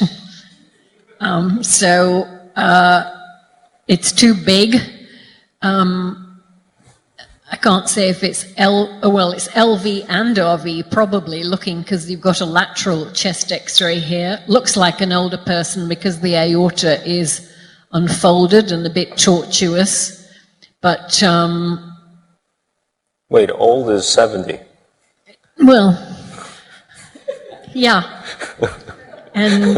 It's too big. I can't say if it's it's LV and RV probably looking, because you've got a lateral chest x-ray here. Looks like an older person because the aorta is unfolded and a bit tortuous. But wait, old is 70. Well, yeah. And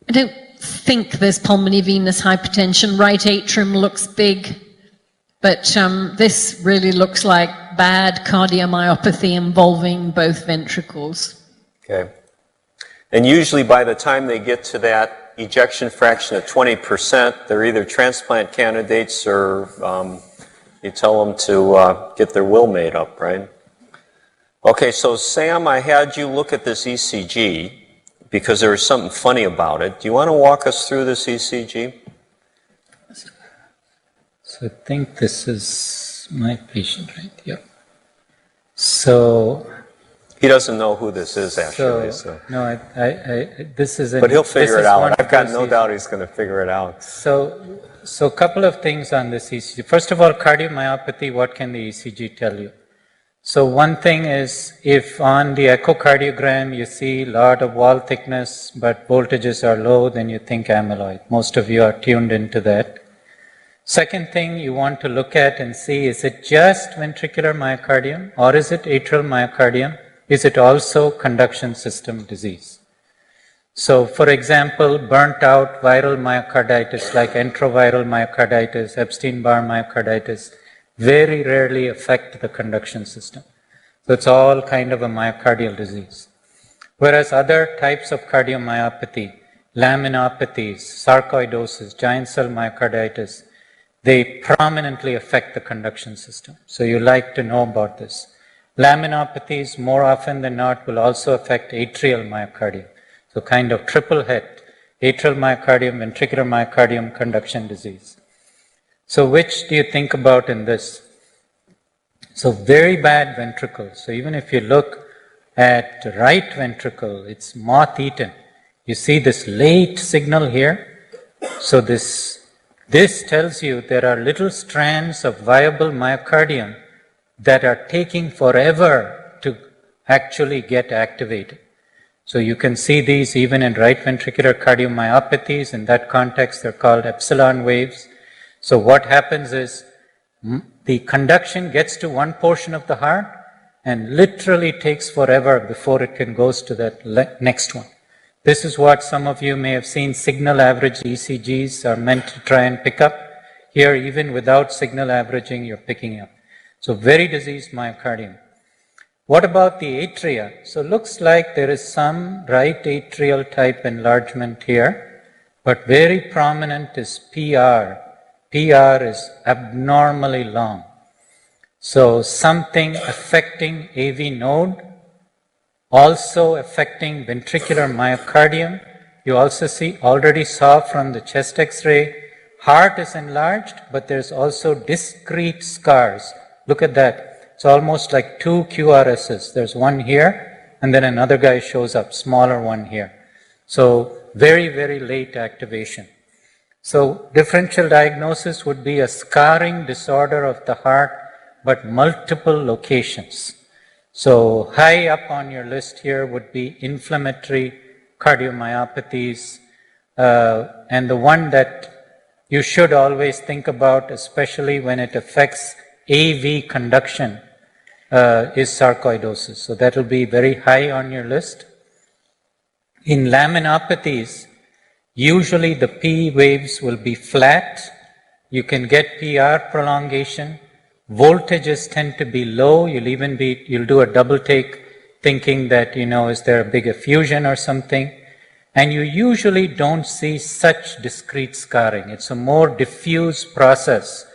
I don't think there's pulmonary venous hypertension. Right atrium looks big, but this really looks like bad cardiomyopathy involving both ventricles. Okay. And usually by the time they get to that ejection fraction of 20%, they're either transplant candidates or you tell them to get their will made up, right? Okay, so Sam, I had you look at this ECG because there was something funny about it. Do you want to walk us through this ECG? So I think this is my patient, right? Yep. So he doesn't know who this is actually. So. No, this is. But he'll figure it out. I've got no doubt he's going to figure it out. So a couple of things on this ECG. First of all, cardiomyopathy. What can the ECG tell you? So one thing is, if on the echocardiogram you see a lot of wall thickness but voltages are low, then you think amyloid. Most of you are tuned into that. Second thing you want to look at and see, is it just ventricular myocardium or is it atrial myocardium? Is it also conduction system disease? So for example, burnt out viral myocarditis like enteroviral myocarditis, Epstein-Barr myocarditis, very rarely affect the conduction system. So it's all kind of a myocardial disease. Whereas other types of cardiomyopathy, laminopathies, sarcoidosis, giant cell myocarditis, they prominently affect the conduction system. So you like to know about this. Laminopathies, more often than not, will also affect atrial myocardium. So kind of triple hit, atrial myocardium, ventricular myocardium, conduction disease. So which do you think about in this? So very bad ventricle. So even if you look at the right ventricle, it's moth-eaten. You see this late signal here. So this tells you there are little strands of viable myocardium that are taking forever to actually get activated. So you can see these even in right ventricular cardiomyopathies. In that context, they're called epsilon waves. So what happens is the conduction gets to one portion of the heart and literally takes forever before it can go to that next one. This is what some of you may have seen. Signal average ECGs are meant to try and pick up. Here, even without signal averaging, you're picking up. So very diseased myocardium. What about the atria? So looks like there is some right atrial type enlargement here, but very prominent is PR. PR is abnormally long. So something affecting AV node, also affecting ventricular myocardium. You also already saw from the chest x-ray, heart is enlarged, but there's also discrete scars. Look at that. It's almost like two QRSs. There's one here, and then another guy shows up, smaller one here. So very, very late activation. So differential diagnosis would be a scarring disorder of the heart, but multiple locations. So high up on your list here would be inflammatory cardiomyopathies, and the one that you should always think about, especially when it affects AV conduction, is sarcoidosis. So that will be very high on your list. In laminopathies, usually the P waves will be flat You can get PR prolongation. Voltages tend to be low. You'll do a double take thinking that, is there a big effusion or something? And you usually don't see such discrete scarring. It's a more diffuse process.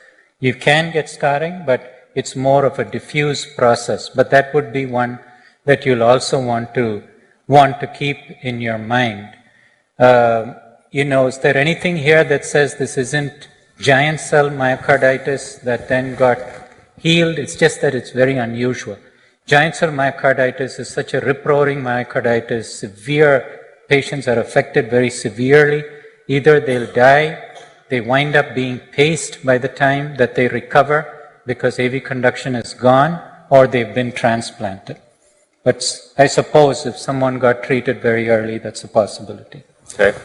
You can get scarring, but it's more of a diffuse process. But that would be one that you'll also want to keep in your mind. Is there anything here that says this isn't giant cell myocarditis that then got healed? It's just that it's very unusual. Giant cell myocarditis is such a rip-roaring myocarditis. Severe patients are affected very severely. Either they'll die, they wind up being paced by the time that they recover because AV conduction is gone, or they've been transplanted. But I suppose if someone got treated very early, that's a possibility. Okay.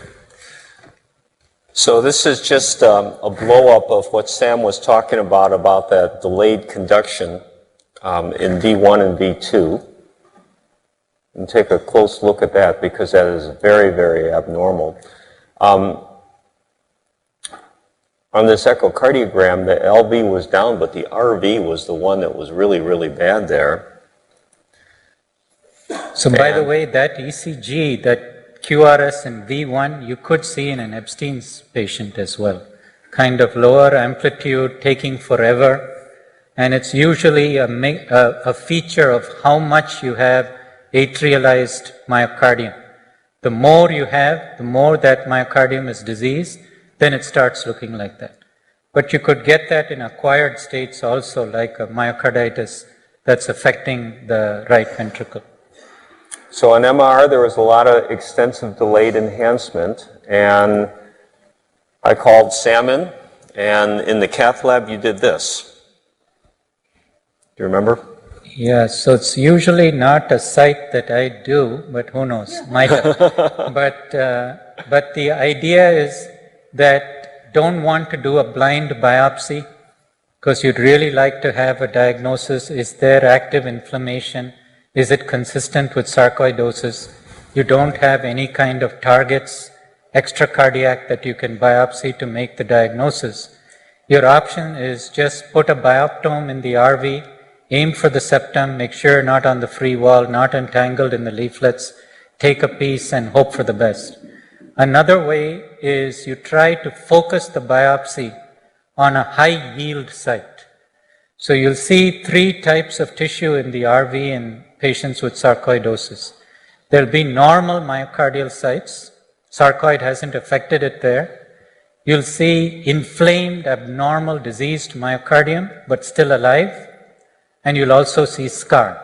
So this is just a blow-up of what Sam was talking about that delayed conduction in V1 and V2. And take a close look at that because that is very, very abnormal. On this echocardiogram, the LV was down, but the RV was the one that was really, really bad there. So by the way, that ECG, that QRS in V1, you could see in an Ebstein's patient as well. Kind of lower amplitude, taking forever. And it's usually a feature of how much you have atrialized myocardium. The more you have, the more that myocardium is diseased, then it starts looking like that. But you could get that in acquired states also, like a myocarditis that's affecting the right ventricle. So on MR, there was a lot of extensive delayed enhancement, and I called Salmon, and in the cath lab, you did this. Do you remember? Yeah, so it's usually not a site that I do, but who knows, might have. But the idea is that don't want to do a blind biopsy because you'd really like to have a diagnosis. Is there active inflammation? Is it consistent with sarcoidosis? You don't have any kind of targets, extracardiac that you can biopsy to make the diagnosis. Your option is just put a bioptome in the RV, aim for the septum, make sure not on the free wall, not entangled in the leaflets, take a piece and hope for the best. Another way is you try to focus the biopsy on a high yield site. So you'll see 3 types of tissue in the RV in patients with sarcoidosis. There'll be normal myocardial sites. Sarcoid hasn't affected it there. You'll see inflamed, abnormal, diseased myocardium, but still alive. And you'll also see scar.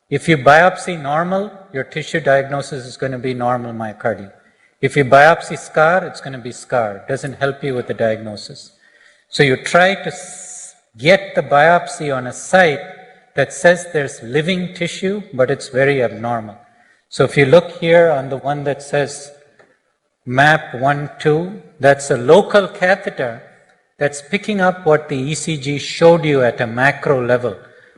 If you biopsy normal, your tissue diagnosis is going to be normal myocardium. If you biopsy scar, it's going to be scar. It doesn't help you with the diagnosis. So you try to get the biopsy on a site that says there's living tissue, but it's very abnormal. So if you look here on the one that says MAP 1-2, that's a local catheter that's picking up what the ECG showed you at a macro level.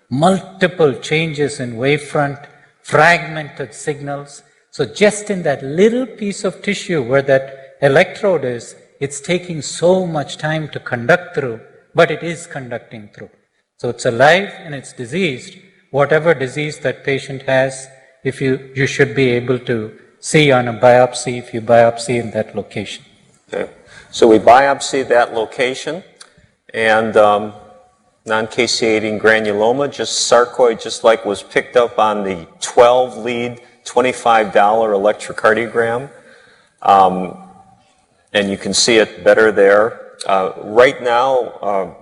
Multiple changes in wavefront, fragmented signals. So just in that little piece of tissue where that electrode is, it's taking so much time to conduct through, but it is conducting through. So it's alive and it's diseased. Whatever disease that patient has, if you should be able to see on a biopsy if you biopsy in that location. Okay. So we biopsy that location, and non-caseating granuloma, just sarcoid, just like was picked up on the 12-lead, $25 electrocardiogram. And you can see it better there. Right now,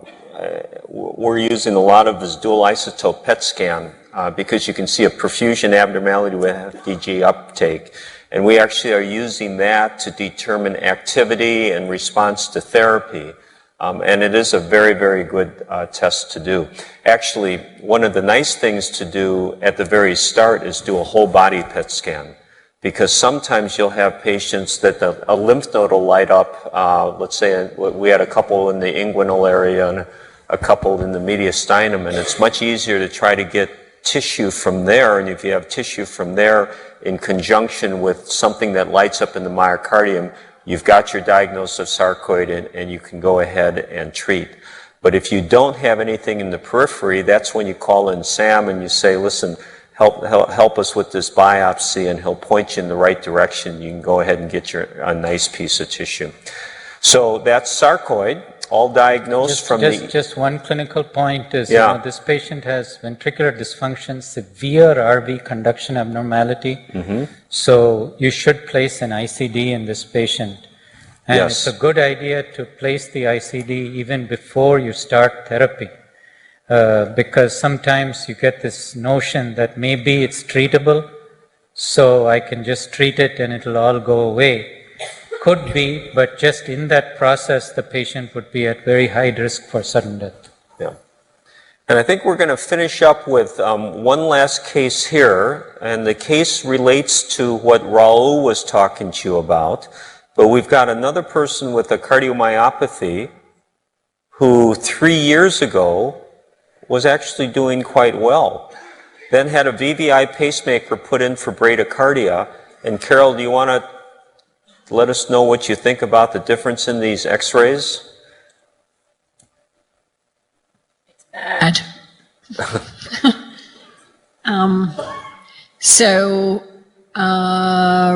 we're using a lot of this dual isotope PET scan because you can see a perfusion abnormality with FDG uptake. And we actually are using that to determine activity and response to therapy. And it is a very, very good test to do. Actually, one of the nice things to do at the very start is do a whole body PET scan. Because sometimes you'll have patients that a lymph node will light up. Let's say we had a couple in the inguinal area and a couple in the mediastinum, and it's much easier to try to get tissue from there. And if you have tissue from there in conjunction with something that lights up in the myocardium, you've got your diagnosis of sarcoid and you can go ahead and treat. But if you don't have anything in the periphery, that's when you call in Sam and you say, listen, help us with this biopsy, and he'll point you in the right direction. You can go ahead and get a nice piece of tissue. So that's sarcoid, all diagnosed Just one clinical point is, this patient has ventricular dysfunction, severe RV conduction abnormality. So you should place an ICD in this patient. And it's a good idea to place the ICD even before you start therapy. Because sometimes you get this notion that maybe it's treatable, so I can just treat it and it'll all go away. Could be, but just in that process, the patient would be at very high risk for sudden death. Yeah. And I think we're going to finish up with one last case here, and the case relates to what Raul was talking to you about. But we've got another person with a cardiomyopathy who 3 years ago was actually doing quite well. Then had a VVI pacemaker put in for bradycardia. And Carol, do you want to let us know what you think about the difference in these x-rays? It's bad.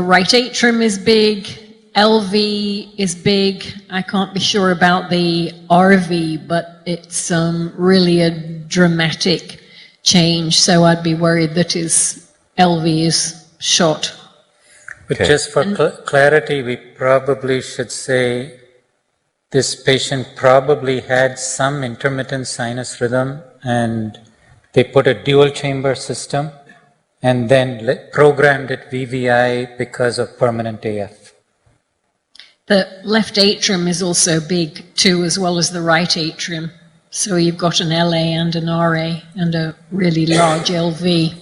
Right atrium is big, LV is big. I can't be sure about the RV, but it's really a dramatic change. So I'd be worried that his LV is shot. But just for clarity, we probably should say this patient probably had some intermittent sinus rhythm, and they put a dual chamber system and then programmed it VVI because of permanent AF. The left atrium is also big too, as well as the right atrium. So you've got an LA and an RA and a really large LV.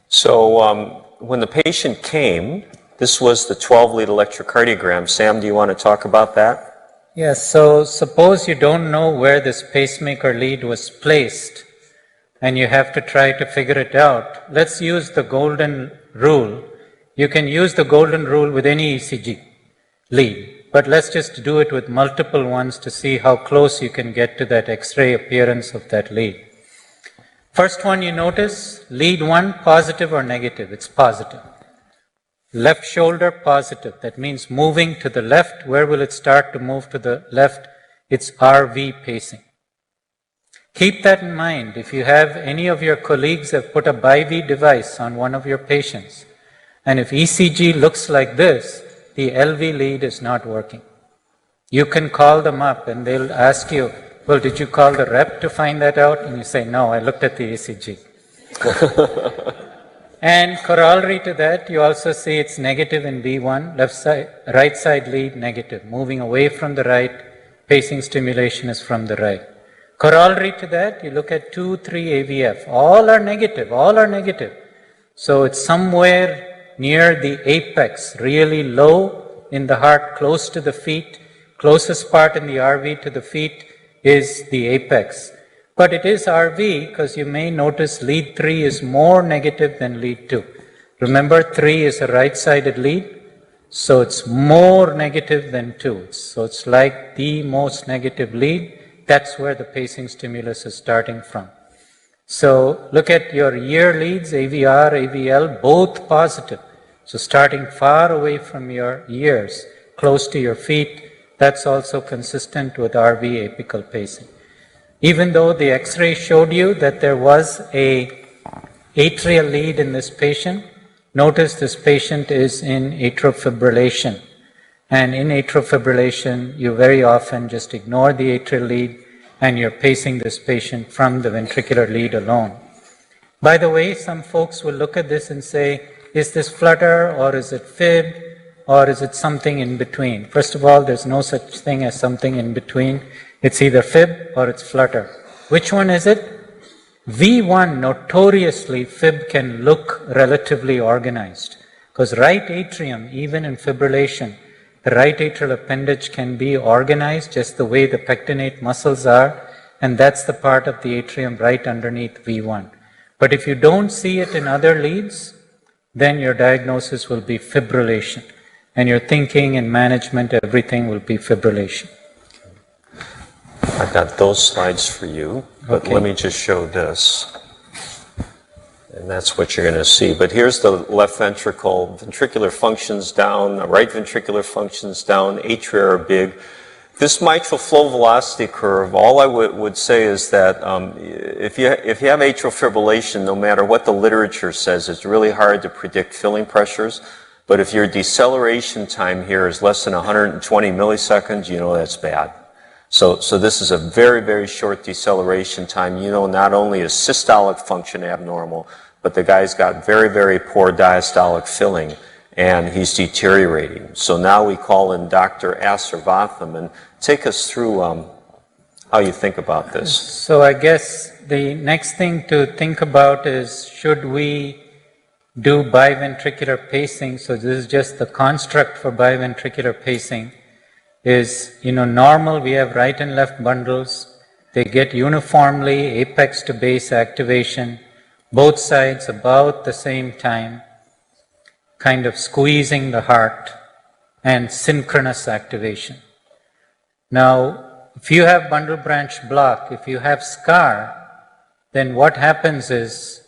So when the patient came, this was the 12-lead electrocardiogram. Sam, do you want to talk about that? Yes, so suppose you don't know where this pacemaker lead was placed and you have to try to figure it out. Let's use the golden rule. You can use the golden rule with any ECG lead, but let's just do it with multiple ones to see how close you can get to that X-ray appearance of that lead. First one you notice, lead 1, positive or negative? It's positive. Left shoulder, positive. That means moving to the left. Where will it start to move to the left? It's RV pacing. Keep that in mind. If you have any of your colleagues have put a BiV device on one of your patients, and if ECG looks like this, the LV lead is not working. You can call them up and they'll ask you, well, did you call the rep to find that out? And you say, no, I looked at the ECG. And corollary to that, you also see it's negative in B1, left side, right side lead negative, moving away from the right, pacing stimulation is from the right. Corollary to that, you look at 2, 3 AVF, all are negative. So it's somewhere near the apex, really low in the heart, close to the feet, closest part in the RV to the feet is the apex. But it is RV because you may notice lead 3 is more negative than lead 2. Remember, 3 is a right-sided lead, so it's more negative than 2. So it's like the most negative lead. That's where the pacing stimulus is starting from. So look at your ear leads, AVR, AVL, both positive. So starting far away from your ears, close to your feet, that's also consistent with RV apical pacing. Even though the X-ray showed you that there was a atrial lead in this patient, notice this patient is in atrial fibrillation. And in atrial fibrillation, you very often just ignore the atrial lead and you're pacing this patient from the ventricular lead alone. By the way, some folks will look at this and say, is this flutter or is it fib or is it something in between? First of all, there's no such thing as something in between. It's either fib or it's flutter. Which one is it? V1, notoriously, fib can look relatively organized. Because right atrium, even in fibrillation, the right atrial appendage can be organized just the way the pectinate muscles are, and that's the part of the atrium right underneath V1. But if you don't see it in other leads, then your diagnosis will be fibrillation. and your thinking and management, everything will be fibrillation. I've got those slides for you, but Okay. let me just show this. And that's what you're going to see. But here's the left ventricle. Ventricular function's down, the right ventricular function's down, atria are big. This mitral flow velocity curve, all I would say is that if you have atrial fibrillation, no matter what the literature says, it's really hard to predict filling pressures. But if your deceleration time here is less than 120 milliseconds, you know that's bad. So this is a very, very short deceleration time. You know, not only is systolic function abnormal, but the guy's got very, very poor diastolic filling, and he's deteriorating. So now we call in Dr. Asirvatham, and take us through how you think about this. So I guess the next thing to think about is, should we do biventricular pacing? So this is just the construct for biventricular pacing. Is, normal, we have right and left bundles. They get uniformly apex to base activation, both sides about the same time, kind of squeezing the heart, and synchronous activation. Now, if you have bundle branch block, if you have scar, then what happens is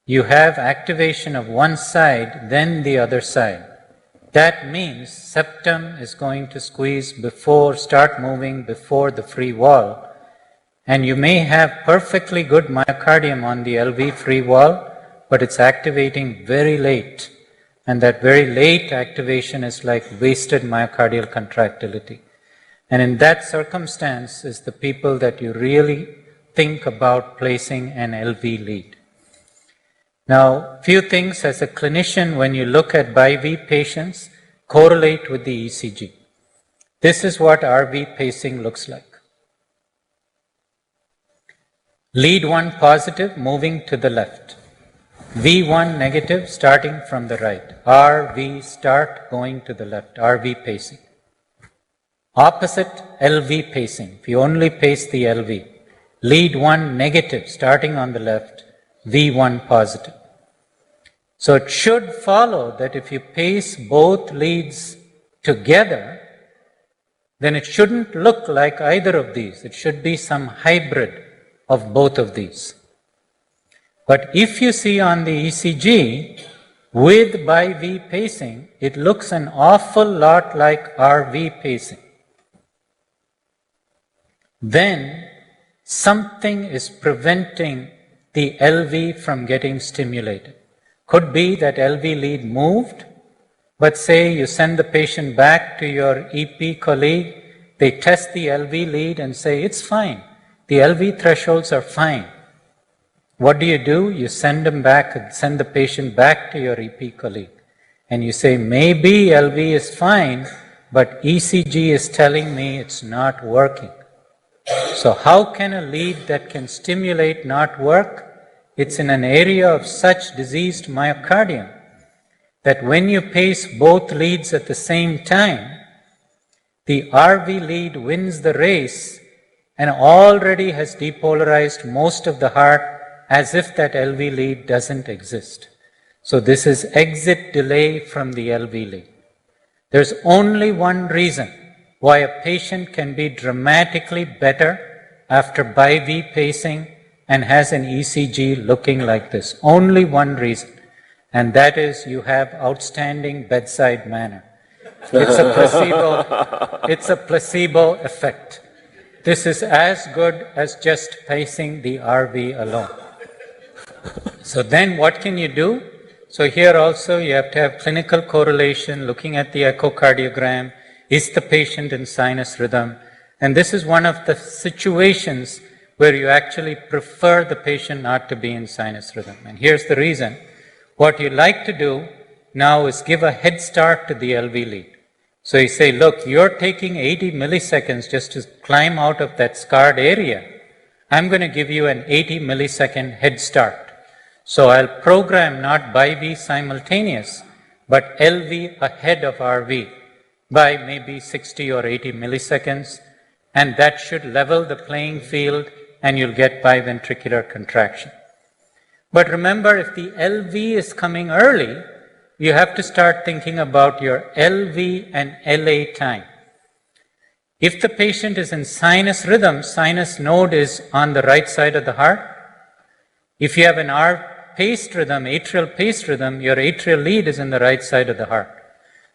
you have activation of one side, then the other side. That means septum is going to squeeze start moving before the free wall. And you may have perfectly good myocardium on the LV free wall, but it's activating very late. And that very late activation is like wasted myocardial contractility. And in that circumstance is the people that you really think about placing an LV lead. Now, few things as a clinician, when you look at BiV patients, correlate with the ECG. This is what RV pacing looks like. Lead 1 positive, moving to the left. V1 negative, starting from the right. RV start, going to the left. RV pacing. Opposite, LV pacing. If you only pace the LV. Lead 1 negative, starting on the left. V1 positive. So it should follow that if you pace both leads together, then it shouldn't look like either of these. It should be some hybrid of both of these. But if you see on the ECG, with BiV pacing, it looks an awful lot like RV pacing. Then something is preventing the LV from getting stimulated. Could be that LV lead moved, but say you send the patient back to your EP colleague, they test the LV lead and say, it's fine. The LV thresholds are fine. What do? You send the patient back to your EP colleague. And you say, maybe LV is fine, but ECG is telling me it's not working. So how can a lead that can stimulate not work? It's in an area of such diseased myocardium that when you pace both leads at the same time, the RV lead wins the race and already has depolarized most of the heart as if that LV lead doesn't exist. So this is exit delay from the LV lead. There's only one reason why a patient can be dramatically better after BiV pacing and has an ECG looking like this. Only one reason, and that is you have outstanding bedside manner. It's a placebo effect. This is as good as just pacing the RV alone. So then what can you do? So here also you have to have clinical correlation, looking at the echocardiogram. Is the patient in sinus rhythm? And this is one of the situations where you actually prefer the patient not to be in sinus rhythm. And here's the reason. What you like to do now is give a head start to the LV lead. So you say, look, you're taking 80 milliseconds just to climb out of that scarred area. I'm going to give you an 80 millisecond head start. So I'll program not BiV simultaneous, but LV ahead of RV by maybe 60 or 80 milliseconds. And that should level the playing field and you'll get biventricular contraction. But remember, if the LV is coming early, you have to start thinking about your LV and LA time. If the patient is in sinus rhythm, sinus node is on the right side of the heart. If you have an paced rhythm, atrial paced rhythm, your atrial lead is in the right side of the heart.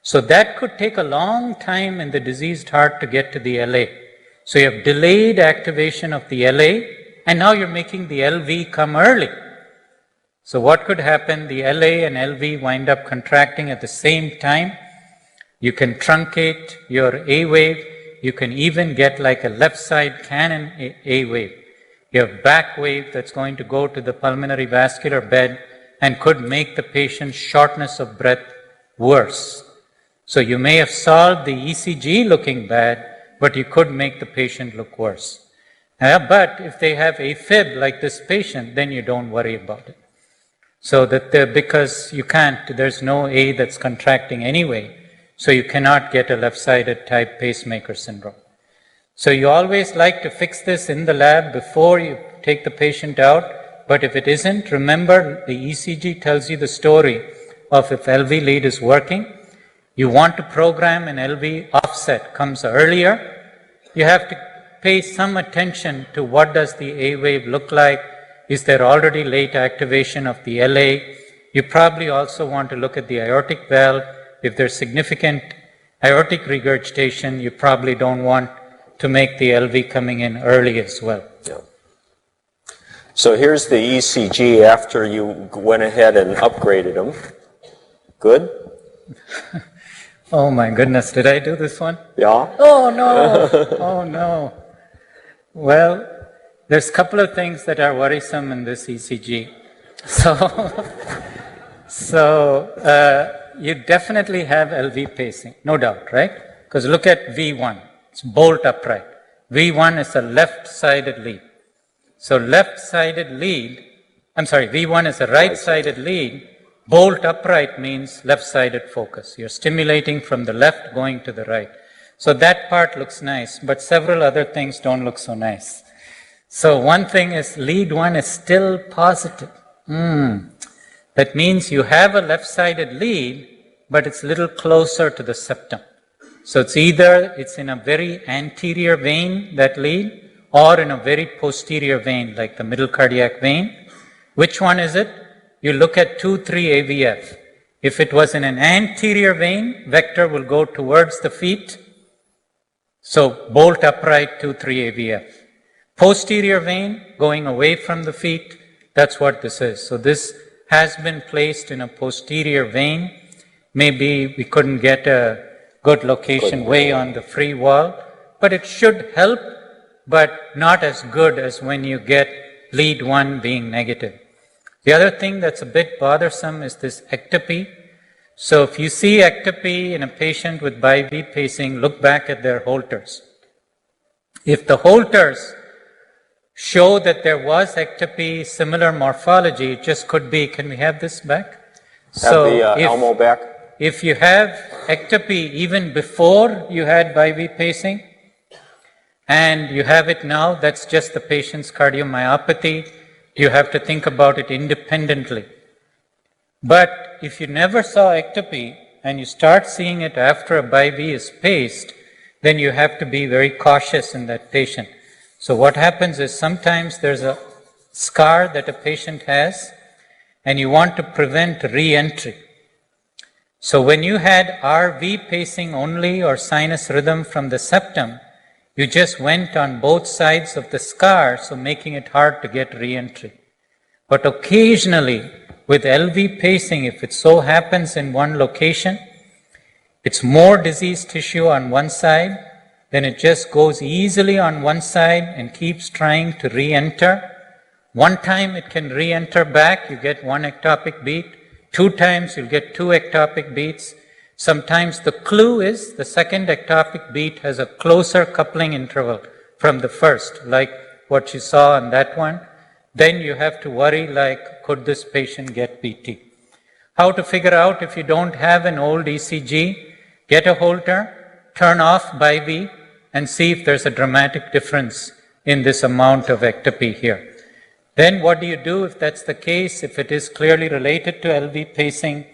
So that could take a long time in the diseased heart to get to the LA. So you have delayed activation of the LA, and now you're making the LV come early. So what could happen? The LA and LV wind up contracting at the same time. You can truncate your A wave. You can even get like a left side cannon A wave. You have back wave that's going to go to the pulmonary vascular bed and could make the patient's shortness of breath worse. So you may have solved the ECG looking bad, but you could make the patient look worse. But if they have AFib like this patient, then you don't worry about it. So that because you can't, there's no A that's contracting anyway, so you cannot get a left-sided type pacemaker syndrome. So you always like to fix this in the lab before you take the patient out, but if it isn't, remember the ECG tells you the story of if LV lead is working, you want to program an LV offset comes earlier, you have to pay some attention to what does the A wave look like. Is there already late activation of the LA? You probably also want to look at the aortic valve. If there's significant aortic regurgitation, you probably don't want to make the LV coming in early as well. Yeah. So here's the ECG after you went ahead and upgraded them. Good? Oh my goodness, did I do this one? Yeah? Oh no, oh no. Well, there's a couple of things that are worrisome in this ECG. So you definitely have LV pacing, no doubt, right? Because look at V1, it's bolt upright. V1 is a left-sided lead. So left-sided lead, V1 is a right-sided lead. Bolt upright means left-sided focus. You're stimulating from the left going to the right. So that part looks nice, but several other things don't look so nice. So one thing is lead 1 is still positive. That means you have a left-sided lead, but it's a little closer to the septum. So it's either it's in a very anterior vein, that lead, or in a very posterior vein, like the middle cardiac vein. Which one is it? You look at 2-3 AVF. If it was in an anterior vein, vector will go towards the feet. So bolt upright 2-3 AVF. Posterior vein going away from the feet, that's what this is. So this has been placed in a posterior vein. Maybe we couldn't get a good location way on the free wall, but it should help, but not as good as when you get lead 1 being negative. The other thing that's a bit bothersome is this ectopy. So if you see ectopy in a patient with bi-V pacing, look back at their Holters. If the Holters show that there was ectopy, similar morphology, it just could be, can we have this back? Have the Elmo back? If you have ectopy even before you had bi-V pacing, and you have it now, that's just the patient's cardiomyopathy. You have to think about it independently. But if you never saw ectopy and you start seeing it after a bi-V is paced, then you have to be very cautious in that patient. So what happens is sometimes there's a scar that a patient has and you want to prevent re-entry. So when you had RV pacing only or sinus rhythm from the septum, you just went on both sides of the scar, so making it hard to get re-entry. But occasionally with LV pacing, if it so happens in one location, it's more diseased tissue on one side, then it just goes easily on one side and keeps trying to re-enter. One time it can re-enter back, you get 1 ectopic beat. 2 times you'll get 2 ectopic beats. Sometimes the clue is the second ectopic beat has a closer coupling interval from the first, like what you saw on that one. Then you have to worry like, could this patient get PT? How to figure out if you don't have an old ECG, get a Holter, turn off bi-V, and see if there's a dramatic difference in this amount of ectopy here. Then what do you do if that's the case, if it is clearly related to LV pacing?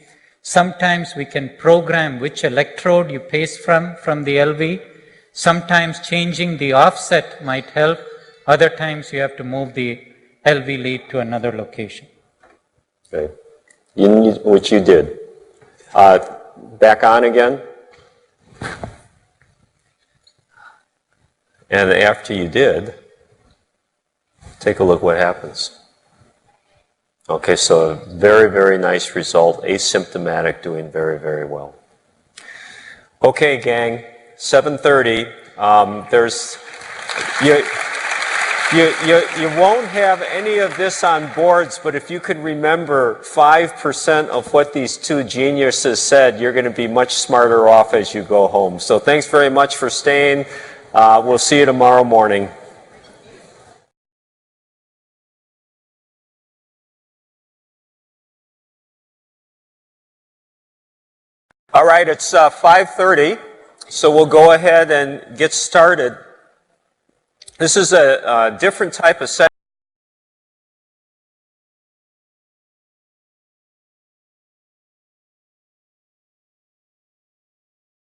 Sometimes we can program which electrode you pace from the LV. Sometimes changing the offset might help. Other times you have to move the LV lead to another location. Okay. Which you did. Back on again. And after you did, take a look what happens. Okay, so a very, very nice result. Asymptomatic, doing very, very well. Okay, gang, 7:30. You won't have any of this on boards, but if you could remember 5% of what these two geniuses said, you're going to be much smarter off as you go home. So thanks very much for staying. We'll see you tomorrow morning. All right, it's 5:30, so we'll go ahead and get started. This is a different type of session.